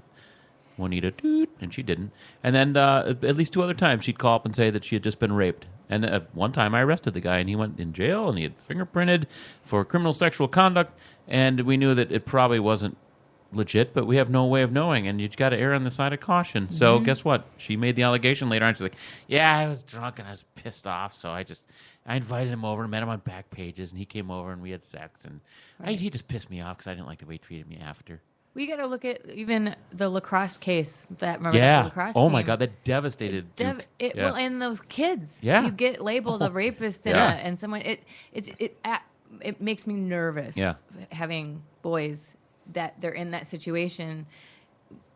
Juanita, and she didn't. And then at least 2 other times she'd call up and say that she had just been raped. And one time I arrested the guy, and he went in jail, and he had fingerprinted for criminal sexual conduct, and we knew that it probably wasn't legit, but we have no way of knowing, and you've got to err on the side of caution. So guess what? She made the allegation later on. She's like, yeah, I was drunk, and I was pissed off, so I invited him over and met him on back pages, and he came over, and we had sex, and he just pissed me off because I didn't like the way he treated me after. We got to look at even the lacrosse case. Remember the lacrosse oh team? my God, that devastated Duke. Well, and those kids. Yeah. You get labeled a rapist and someone. It makes me nervous. Yeah. Having boys that they're in that situation.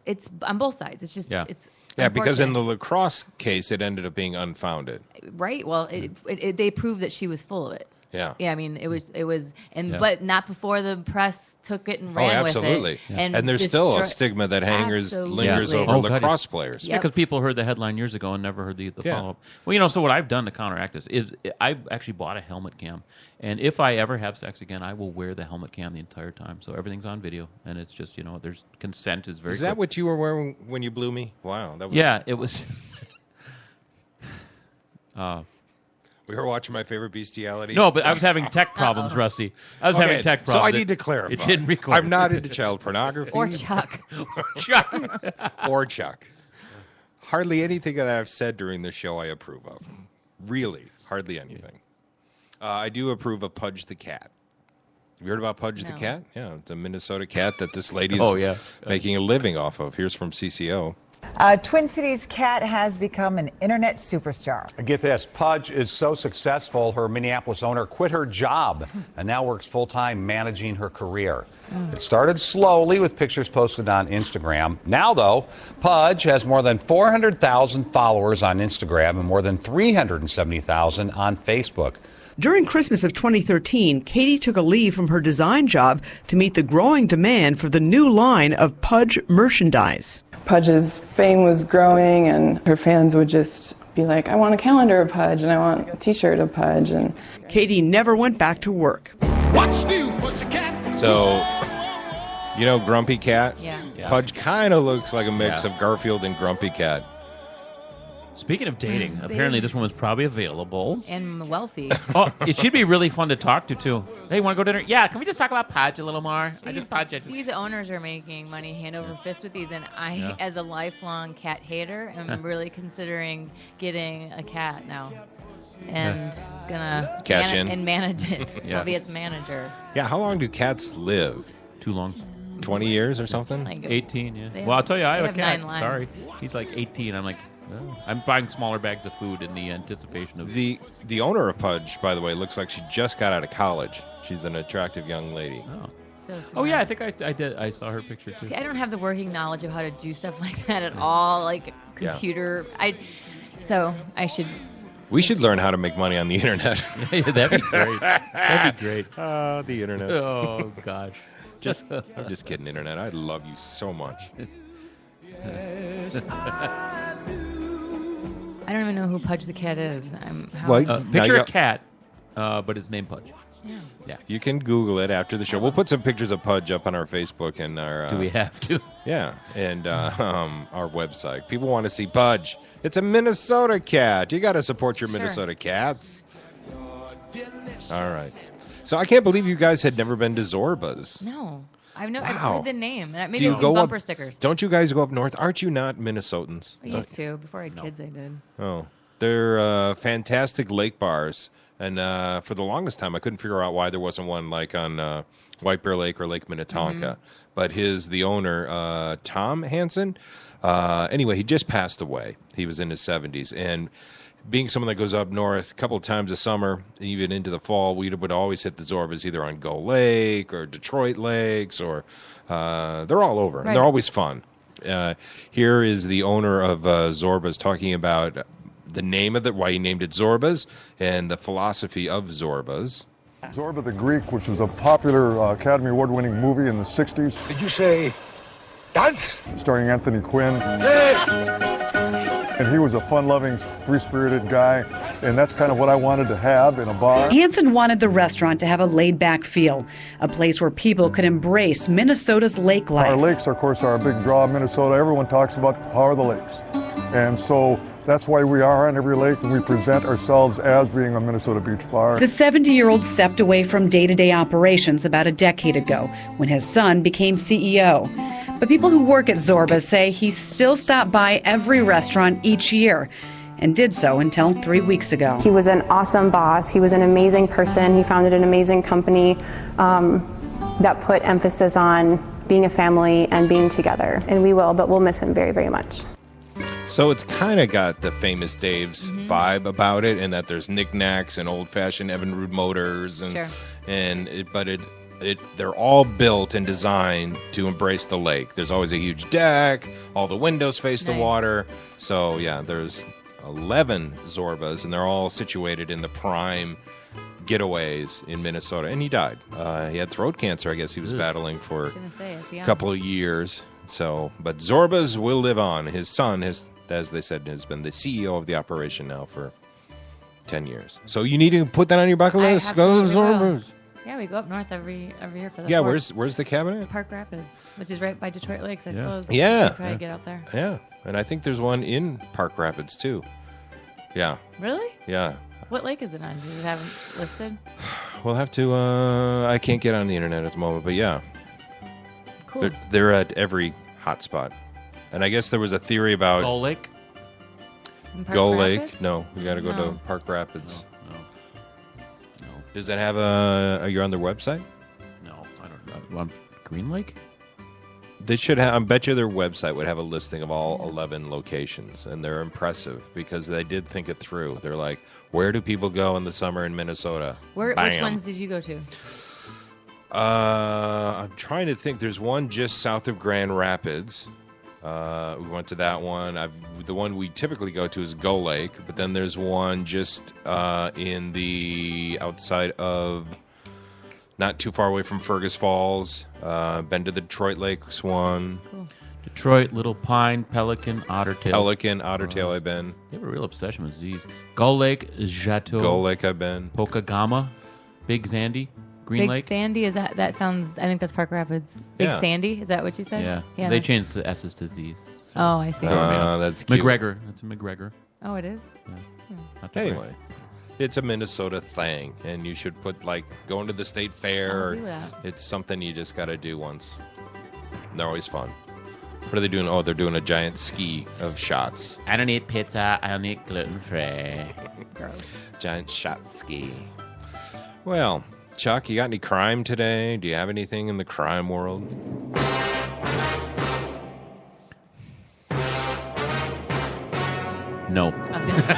It's on both sides. It's just it's. Yeah, because in the lacrosse case, it ended up being unfounded. Right. Well, they proved that she was full of it. Yeah. Yeah. I mean, it was, but not before the press took it and ran with it. Absolutely. And there's still a stigma that lingers over lacrosse players. Yeah, because people heard the headline years ago and never heard the follow-up. Well, so what I've done to counteract this is I actually bought a helmet cam. And if I ever have sex again, I will wear the helmet cam the entire time. So everything's on video. And it's just, there's consent is very Is that what you were wearing when you blew me? Wow. That was... Yeah, it was... We were watching My Favorite Bestiality. No, but I was having tech problems, Rusty. I was having tech problems. So I need to clarify. It didn't record. I'm not into child pornography. Or Chuck. Or Chuck. Hardly anything that I've said during the show I approve of. Really, hardly anything. I do approve of Pudge the Cat. Have you heard about Pudge the Cat? Yeah, it's a Minnesota cat that this lady is making a living off of. Here's from CCO. Twin Cities cat has become an internet superstar. Get this, Pudge is so successful, her Minneapolis owner quit her job and now works full-time managing her career. It started slowly with pictures posted on Instagram. Now, though, Pudge has more than 400,000 followers on Instagram and more than 370,000 on Facebook. During Christmas of 2013, Katie took a leave from her design job to meet the growing demand for the new line of Pudge merchandise. Pudge's fame was growing and her fans would just be be like, I want a calendar of Pudge and I want a t-shirt of Pudge. And Katie never went back to work. What's new, Pussycat? So, you know Grumpy Cat? Yeah. Pudge kind of looks like a mix of Garfield and Grumpy Cat. Speaking of dating, apparently this woman's probably available. And wealthy. Oh, it should be really fun to talk to, too. Hey, want to go to dinner? Yeah, can we just talk about Pudge a little more? These owners are making money hand over fist with these, and I, as a lifelong cat hater, am really considering getting a cat now. And gonna Cash in. and manage it. Yeah. I'll be its manager. Yeah, how long do cats live? Too long. 20 years or something? Like 18, yeah. They Well, I'll tell you, I they have a cat. 9 lives. Sorry. He's like 18. I'm like, oh. I'm buying smaller bags of food in the anticipation of... The owner of Pudge, by the way, looks like she just got out of college. She's an attractive young lady. So smart. Oh, yeah, I think I did. I saw her picture, too. See, I don't have the working knowledge of how to do stuff like that at all. Like computer. So I should... We should learn how to make money on the internet. Yeah, that'd be great. That'd be great. The internet. Oh, gosh. I'm just kidding, internet. I love you so much. I don't even know who Pudge the cat is. Picture a cat, but it's named Pudge. Yeah. You can Google it after the show. We'll put some pictures of Pudge up on our Facebook and our... Do we have to? Yeah, and our website. People want to see Pudge. It's a Minnesota cat. You got to support your Minnesota cats. All right. So I can't believe you guys had never been to Zorba's. No. I've Wow. heard the name. Maybe Do you it's go bumper up, stickers. Don't you guys go up north? Aren't you not Minnesotans? I used to. Before I had kids, I did. Oh, they're fantastic lake bars. And for the longest time, I couldn't figure out why there wasn't one like on White Bear Lake or Lake Minnetonka. But the owner, Tom Hansen, anyway, he just passed away. He was in his 70s. And being someone that goes up north a couple of times a summer, even into the fall, we would always hit the Zorbas either on Gull Lake or Detroit Lakes, or they're all over. Right. And they're always fun. Here is the owner of Zorba's talking about the name of why he named it Zorba's, and the philosophy of Zorba's. Zorba the Greek, which was a popular Academy Award-winning movie in the 60s. Did you say dance? Starring Anthony Quinn. And he was a fun-loving, free-spirited guy, and that's kind of what I wanted to have in a bar. Hansen wanted the restaurant to have a laid-back feel, a place where people could embrace Minnesota's lake life. Our lakes, of course, are a big draw of Minnesota. Everyone talks about how are the lakes. And so that's why we are on every lake, and we present ourselves as being a Minnesota beach bar. The 70-year-old stepped away from day-to-day operations about a decade ago when his son became CEO. But people who work at Zorba say he still stopped by every restaurant each year and did so until 3 weeks ago. He was an awesome boss. He was an amazing person. He founded an amazing company that put emphasis on being a family and being together. And we will, but we'll miss him very, very much. So it's kind of got the Famous Dave's vibe about it, and that there's knickknacks and old-fashioned Evinrude motors, and they're all built and designed to embrace the lake. There's always a huge deck. All the windows face the water. So yeah, there's 11 Zorbas, and they're all situated in the prime getaways in Minnesota. And he died. He had throat cancer. I guess he was battling for a couple of years. So, but Zorba's will live on. His son, as they said, has been the CEO of the operation now for 10 years. So you need to put that on your bucket list. Go to Zorba's. Yeah, we go up north every year for the Yeah, Fourth. where's the cabin at? Park Rapids, which is right by Detroit Lakes, I suppose. Yeah. We'll try to get out there. Yeah, and I think there's one in Park Rapids too. Yeah. Really? Yeah. What lake is it on? Does it have it listed? We'll have to. I can't get on the internet at the moment, but yeah. Cool. They're at every hotspot, and I guess there was a theory about Gull Lake. Gull Lake. No, you got to go to Park Rapids. No. Does that have a? Are you on their website? No, I don't know. Green Lake? They should have. I bet you their website would have a listing of all 11 locations, and they're impressive because they did think it through. They're like, where do people go in the summer in Minnesota? Which ones did you go to? I'm trying to think. There's one just south of Grand Rapids. We went to that one. The one we typically go to is Gull Lake, but then there's one just in the outside of, not too far away from Fergus Falls. Been to the Detroit Lakes one. Cool. Detroit, Little Pine, Pelican, Ottertail. Pelican, Ottertail, I've been. They have a real obsession with Z's. Gull Lake, Chateau. Gull Lake, I've been. Pocagama, Big Sandy, Green Big Lake. Sandy, is that sounds, I think that's Park Rapids. Big Yeah. Sandy, is that what you said? Yeah. They changed the S's to Z's. Oh, I see. That's cute. McGregor. That's a McGregor. Oh, it is? Not to Anyway, it's a Minnesota thing, and you should put, like, going to the state fair. I'll do that. It's something you just got to do once. They're always fun. What are they doing? Oh, they're doing a giant ski of shots. I don't eat pizza. I don't eat gluten-free. Giant shot ski. Well, Chuck, you got any crime today? Do you have anything in the crime world? No. I was going to say.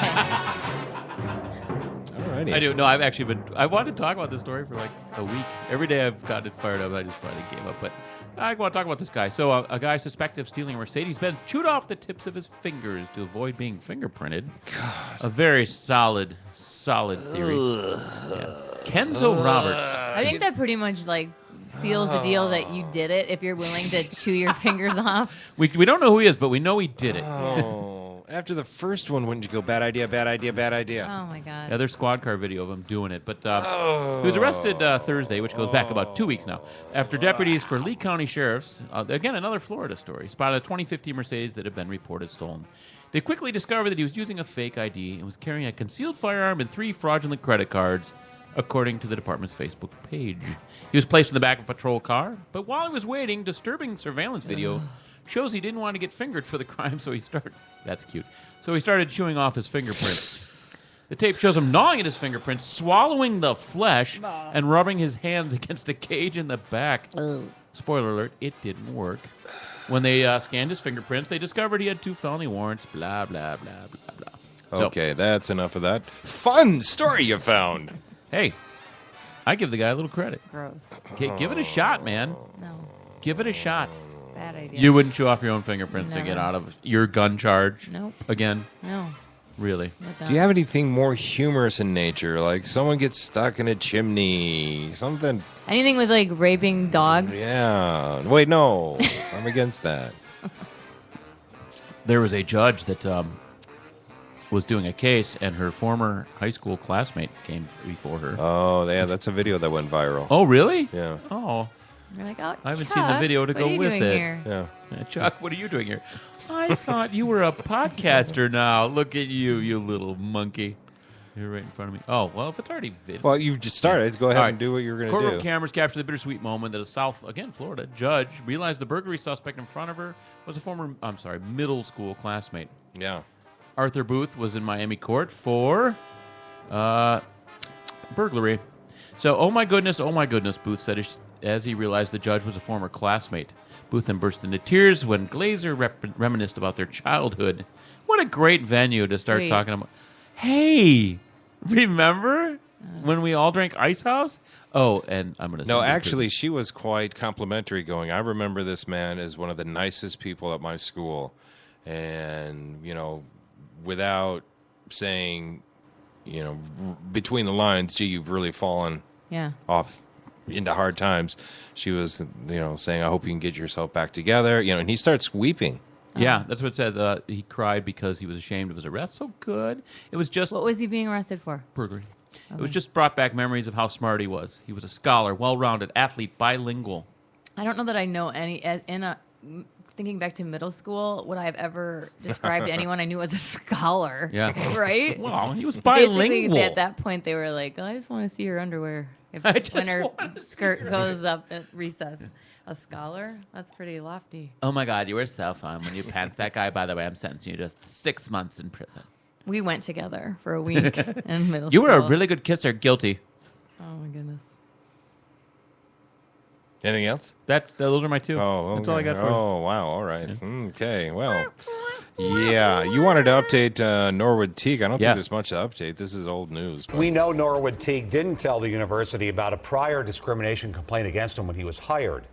Alrighty. I do. No, I've actually been. I wanted to talk about this story for like a week. Every day I've gotten it fired up. I just finally gave up. But I want to talk about this guy. So a guy suspected of stealing a Mercedes-Benz chewed off the tips of his fingers to avoid being fingerprinted. God. A very solid theory. Yeah. Kenzo Roberts. I think that pretty much like seals the deal that you did it if you're willing to chew your fingers off. We don't know who he is, but we know he did it. Oh. After the first one, wouldn't you go, bad idea, bad idea, bad idea? Oh, my God. Yeah, there's squad car video of him doing it. But he was arrested Thursday, which goes back about 2 weeks now, after deputies for Lee County Sheriffs, again, another Florida story, spotted a 2015 Mercedes that had been reported stolen. They quickly discovered that he was using a fake ID and was carrying a concealed firearm and 3 fraudulent credit cards, according to the department's Facebook page. He was placed in the back of a patrol car, but while he was waiting, disturbing surveillance video shows he didn't want to get fingered for the crime, so he started... That's cute. So he started chewing off his fingerprints. The tape shows him gnawing at his fingerprints, swallowing the flesh, and rubbing his hands against a cage in the back. Spoiler alert, it didn't work. When they scanned his fingerprints, they discovered he had 2 felony warrants, blah, blah, blah, blah, blah. So, okay, that's enough of that fun story you found. Hey, I give the guy a little credit. Gross. Okay, give it a shot, man. No. Give it a shot. Bad idea. You wouldn't chew off your own fingerprints to Never. get out of your gun charge? Nope. Again? No. Really? Do you have anything more humorous in nature? Like someone gets stuck in a chimney, something? Anything with like raping dogs? Yeah. Wait, no. I'm against that. There was a judge that was doing a case, and her former high school classmate came before her. Oh, yeah, that's a video that went viral. Oh, really? Yeah. Oh. You're like, oh, I haven't Chuck, seen the video to what go are you with doing it. Here? Yeah. Chuck, what are you doing here? I thought you were a podcaster now. Look at you, you little monkey. You're right in front of me. Oh, well, if it's already video. Well, you just started. Go ahead and do what you were going to do. Courtroom cameras captured the bittersweet moment that a Florida judge realized the burglary suspect in front of her was a former, middle school classmate. Yeah. Arthur Booth was in Miami court for burglary. So, oh my goodness, Booth said as he realized the judge was a former classmate. Booth then burst into tears when Glazer reminisced about their childhood. What a great venue to start talking about. Hey, remember when we all drank Ice House? Oh, and I'm going to... No, actually, she was quite complimentary going, I remember this man as one of the nicest people at my school. And, without saying, between the lines, gee, you've really fallen off into hard times. She was, saying, I hope you can get yourself back together. And he starts weeping. Yeah, that's what it says. He cried because he was ashamed of his arrest. So good. It was just... What was he being arrested for? Burglary. Okay. It was just brought back memories of how smart he was. He was a scholar, well-rounded, athlete, bilingual. I don't know that I know any... Thinking back to middle school, would I have ever described anyone I knew as a scholar? Yeah. Right? Well, he was bilingual. Basically, at that point, they were like, I just want to see her underwear when her skirt goes up at recess. A scholar? That's pretty lofty. Oh, my God, you were so fun when you pantsed that guy. By the way, I'm sentencing you to 6 months in prison. We went together for a week in middle school. You were a really good kisser. Guilty. Oh, my goodness. Anything else? Those are my 2. Oh, okay. That's all I got for you. Oh, wow. All right. Yeah. Okay. Well, yeah. You wanted to update Norwood Teague. I don't think there's much to update. This is old news. But. We know Norwood Teague didn't tell the university about a prior discrimination complaint against him when he was hired.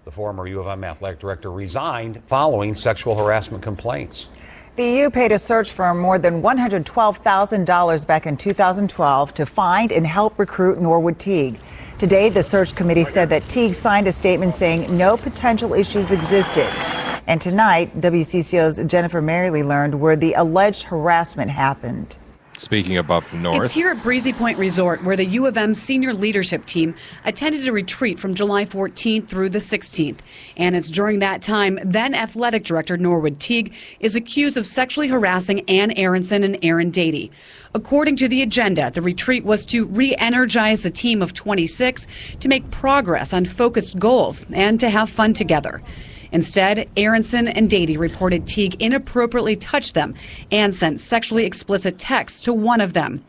The former U of M athletic director resigned following sexual harassment complaints. The U paid a search firm more than $112,000 back in 2012 to find and help recruit Norwood Teague. Today, the search committee said that Teague signed a statement saying no potential issues existed. And tonight, WCCO's Jennifer Merrily learned where the alleged harassment happened. Speaking of up north. It's here at Breezy Point Resort where the U of M senior leadership team attended a retreat from July 14th through the 16th. And it's during that time, then athletic director Norwood Teague is accused of sexually harassing Ann Aronson and Aaron Dady. According to the agenda, the retreat was to re-energize a team of 26 to make progress on focused goals and to have fun together. Instead, Aronson and Dady reported Teague inappropriately touched them and sent sexually explicit texts to one of them.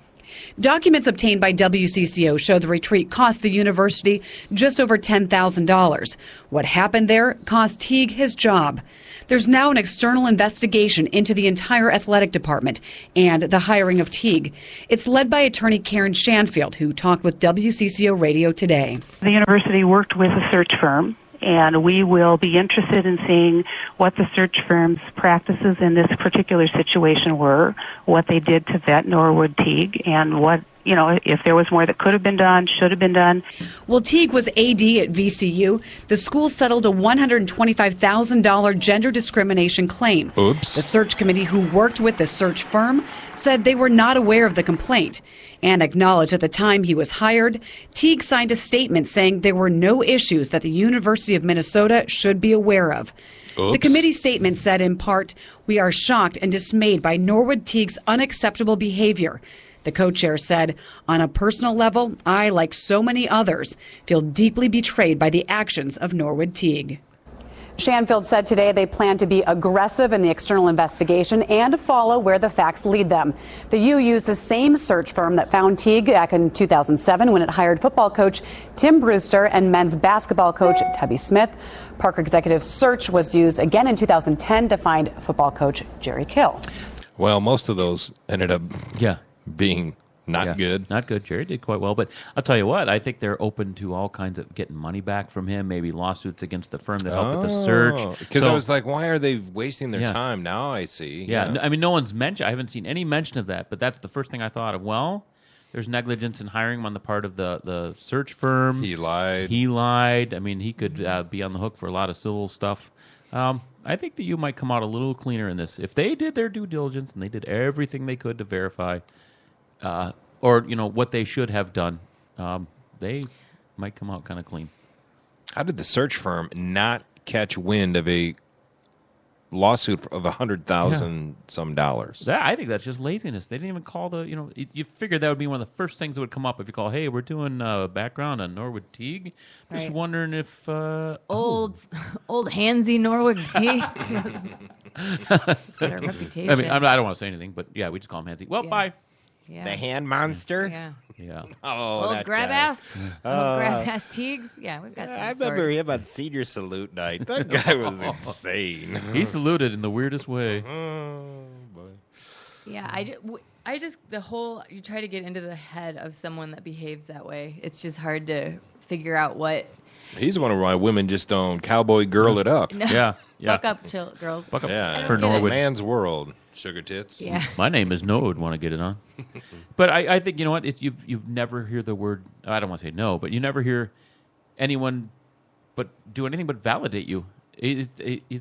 Documents obtained by WCCO show the retreat cost the university just over $10,000. What happened there cost Teague his job. There's now an external investigation into the entire athletic department and the hiring of Teague. It's led by attorney Karen Shanfield, who talked with WCCO Radio today. The university worked with a search firm, and we will be interested in seeing what the search firm's practices in this particular situation were, what they did to vet Norwood Teague, and what, if there was more that could have been done, should have been done. Well, Teague was AD at VCU. The school settled a $125,000 gender discrimination claim. Oops. The search committee who worked with the search firm said they were not aware of the complaint and acknowledged at the time he was hired, Teague signed a statement saying there were no issues that the University of Minnesota should be aware of. Oops. The committee statement said in part, "We are shocked and dismayed by Norwood Teague's unacceptable behavior." The co-chair said, "On a personal level, I, like so many others, feel deeply betrayed by the actions of Norwood Teague." Shanfield said today they plan to be aggressive in the external investigation and follow where the facts lead them. The U used the same search firm that found Teague back in 2007 when it hired football coach Tim Brewster and men's basketball coach Tubby Smith. Parker Executive Search was used again in 2010 to find football coach Jerry Kill. Well, most of those ended up being not good. Not good. Jerry did quite well. But I'll tell you what, I think they're open to all kinds of getting money back from him, maybe lawsuits against the firm that helped with the search. Because I was like, why are they wasting their time? Now I see. Yeah. I mean, no one's mentioned. I haven't seen any mention of that, but that's the first thing I thought of. Well, there's negligence in hiring him on the part of the search firm. He lied. I mean, he could be on the hook for a lot of civil stuff. I think that you might come out a little cleaner in this. If they did their due diligence and they did everything they could to verify or what they should have done, they might come out kind of clean. How did the search firm not catch wind of a lawsuit of $100,000 some dollars? I think that's just laziness. They didn't even call you figured that would be one of the first things that would come up if you call, hey, we're doing background on Norwood Teague. Just wondering if old handsy Norwood Teague. Their reputation. I mean, I don't want to say anything, but yeah, we just call him handsy. Well, bye. Yeah. The hand monster? Yeah. Oh, old that grab guy. ass. Old grab ass Teagues. Yeah, we've got some I remember him on senior salute night. That guy was insane. He saluted in the weirdest way. Yeah, I just you try to get into the head of someone that behaves that way. It's just hard to figure out what. He's one of why women just don't cowboy girl it up. No. Yeah. Fuck up, chill, girls. Fuck up Yeah, for it's a Norwood. man's world. Sugar tits. Yeah. My name is Norwood. Want to get it on? But I think you know what? You've never hear the word. I don't want to say no, but you never hear anyone but do anything but validate you. He's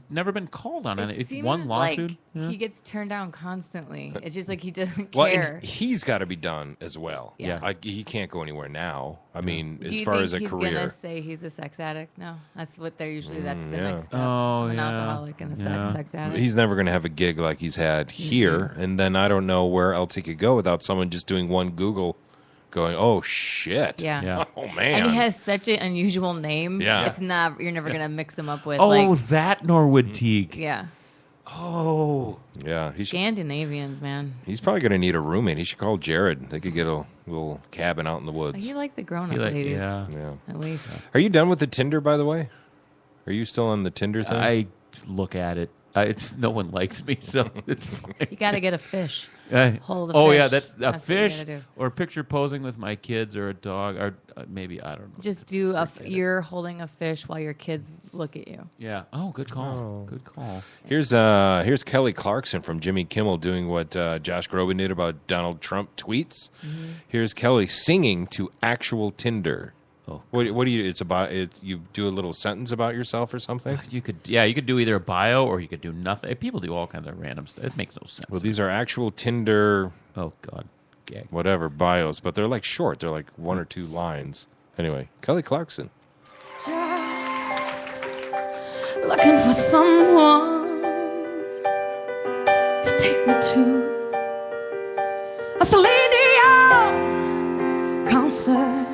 never been called on it. It's one lawsuit. Like he gets turned down constantly. It's just like he doesn't Well, care. and he's got to be done as well. Yeah. He can't go anywhere now. I mean, Do as you far think as a he's career. gonna say he's a sex addict? No, that's what they're usually. That's the yeah. next step. Oh, An yeah. alcoholic and a sex addict. He's never going to have a gig like he's had here, and then I don't know where else he could go without someone just doing one Google, going, "Oh shit, Yeah. oh man," And he has such an unusual name. Yeah. It's not. You're never gonna mix him up with. Oh, like, that Norwood Teague. yeah. Oh, yeah. Scandinavians, man. He's probably going to need a roommate. He should call Jared. They could get a little cabin out in the woods. You like the grown-up ladies, yeah. at least. Are you done with the Tinder, by the way? Are you still on the Tinder thing? I look at it. It's no one likes me, so it's fine. You got to get a fish. Hold a oh fish. yeah, that's a what you fish gotta do. or a picture posing with my kids or a dog or maybe I don't know. Just do you're holding a fish while your kids look at you. Yeah. Oh, good call. Good call. Here's Kelly Clarkson from Jimmy Kimmel doing what Josh Groban did about Donald Trump tweets. Mm-hmm. Here's Kelly singing to actual Tinder. Oh, what do you? It's about. It's you do a little sentence about yourself or something. You could do either a bio or you could do nothing. People do all kinds of random stuff. It makes no sense. Well, these are actual Tinder. Oh God, gag. Whatever bios, but they're like short. They're like 1 or 2 lines. Anyway, Kelly Clarkson. Just looking for someone to take me to a Celine Dion concert.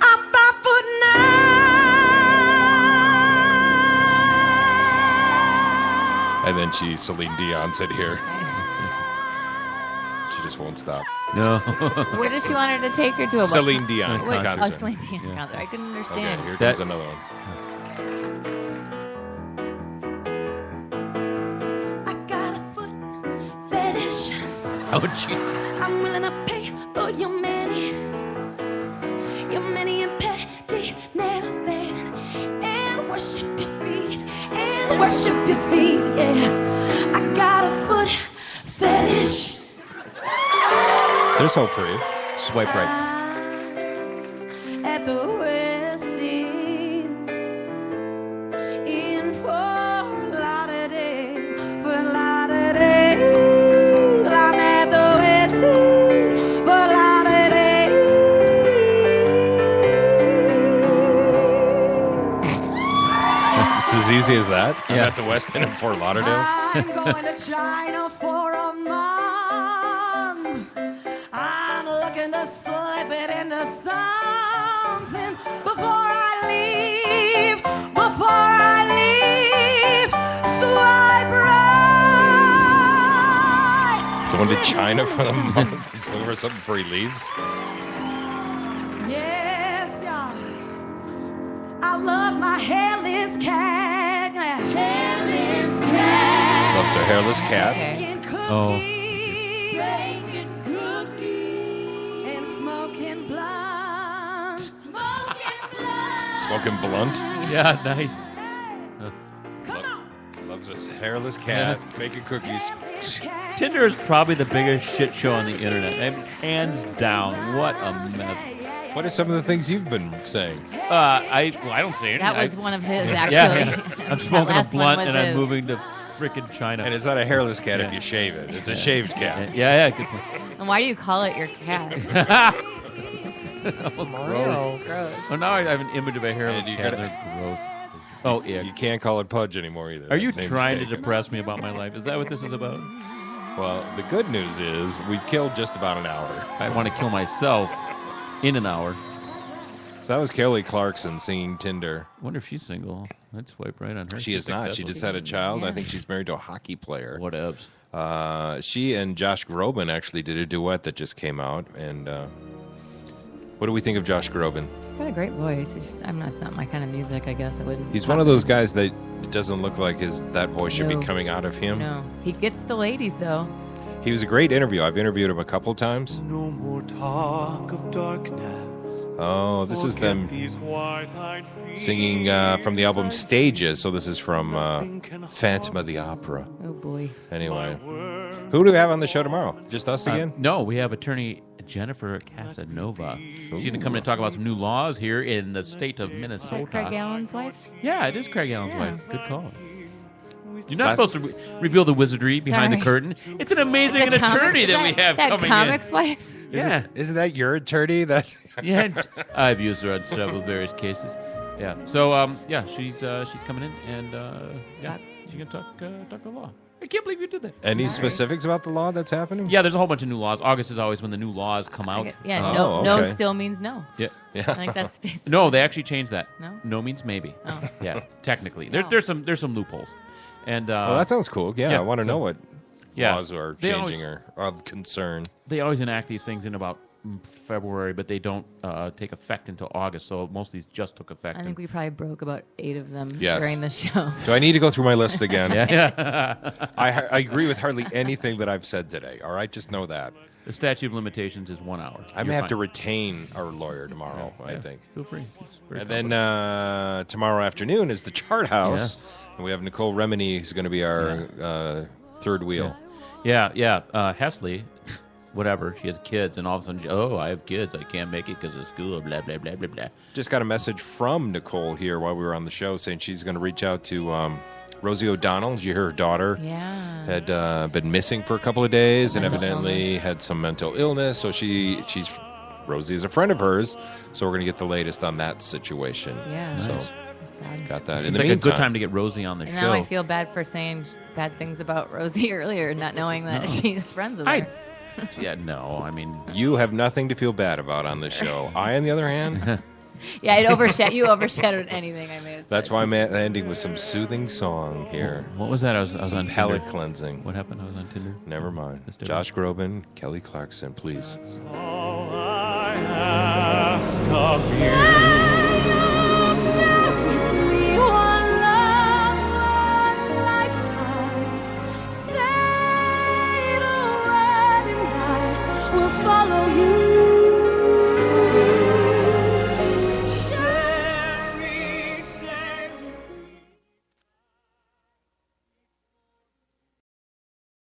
I'm 5'9". And then Celine Dion said here. She just won't stop. No. Where does she want her to take her to? Celine Dion concert. Oh, Celine Dion concert. I couldn't understand. Okay, here comes another one. I got a foot fetish. Oh, Jesus. I'm willing to pay for your many and petty nails and worship your feet, yeah. I got a foot fetish. There's hope for you. Swipe right. At the West End in Fort Lauderdale. I'm at the West End, Fort Lauderdale. It's as easy as that. I'm at the West End of Fort Lauderdale. I'm going to China for a month. I'm looking to slip it into something before I leave. Swipe right. Going to China for the month. He's looking for something before he leaves. Yes, y'all. I love my hairless cat. Hairless cat. Loves her hairless cat. Oh. And smoking blunt. Smoking blunt. Yeah, nice. Loves his hairless cat. Making cookies. Tinder is probably the biggest shit show on the internet. Hands down. What a mess. What are some of the things you've been saying? I don't say anything. That was one of his, actually. Yeah. I'm smoking a last one blunt was and I'm his. moving to frickin' China. And it's not a hairless cat if you shave it. It's a shaved cat. Yeah, good point. And why do you call it your cat? Oh, gross. Oh, now I have an image of a hairless cat. They're gross. Oh, yeah. You can't call it Pudge anymore either. Are you That name's trying to taken. depress me about my life? Is that what this is about? Well, the good news is we've killed just about an hour. I want to kill myself in an hour. So that was Kelly Clarkson singing Tinder. I wonder if she's single. I'd swipe right on her. She is not. She just had a child. I think she's married to a hockey player. Whatevs. She and Josh Groban actually did a duet that just came out. And what do we think of Josh Groban? He's got a great voice. It's not my kind of music, I guess. I wouldn't. He's one of those guys that it doesn't look like that voice should be coming out of him. No. He gets the ladies, though. He was a great interview. I've interviewed him a couple times. No more talk of darkness. Oh, this is them singing from the album Stages. So this is from Phantom of the Opera. Oh, boy. Anyway, who do we have on the show tomorrow? Just us again? No, we have attorney Jennifer Casanova. She's going to come in and talk about some new laws here in the state of Minnesota. Craig Allen's wife? Yeah, it is Craig Allen's wife. Good call. You're not supposed to reveal the wizardry behind the curtain. It's an amazing attorney that we have coming in. That comic's wife? Yeah. Isn't that your attorney? Yeah, I've used her on several various cases. Yeah. So, she's coming in, and she's gonna talk the law. I can't believe you did that. Any specifics about the law that's happening? Yeah, there's a whole bunch of new laws. August is always when the new laws come out. Yeah, no still means no. Yeah. I think that's basically. No, they actually changed that. No means maybe. Oh. Yeah, technically, there's some loopholes. And well, that sounds cool. Yeah, I want to know what Yeah. laws are changing or of concern. They always enact these things in about February, but they don't take effect until August. So most of these just took effect. I think we probably broke about 8 of them Yes. during the show. Do I need to go through my list again? Yeah. I agree with hardly anything that I've said today. All right, just know that. The statute of limitations is 1 hour. I may have to retain our lawyer tomorrow, I think. Feel free. And then tomorrow afternoon is the Chart House. Yes. And we have Nicole Remini, who's going to be our third wheel. Yeah. Hesley whatever. She has kids, and all of a sudden, I have kids. I can't make it because of school. Blah blah blah blah blah. Just got a message from Nicole here while we were on the show saying she's going to reach out to Rosie O'Donnell. Did you hear her daughter had been missing for a couple of days and evidently had some mental illness? So she's Rosie is a friend of hers, so we're going to get the latest on that situation. Yeah. So Sad. got that. It In seems the like meantime, a good time to get Rosie on the show. Now I feel bad for saying bad things about Rosie earlier, not knowing that she's friends with her. Yeah, no, I mean... You have nothing to feel bad about on this show. I, on the other hand... Yeah, you overshadowed anything I may have said. That's why I'm ending with some soothing song here. What was that? I was on palate Tinder. cleansing. What happened? I was on Tinder. Never mind. Josh Groban, Kelly Clarkson, please. Ask of you. Follow you.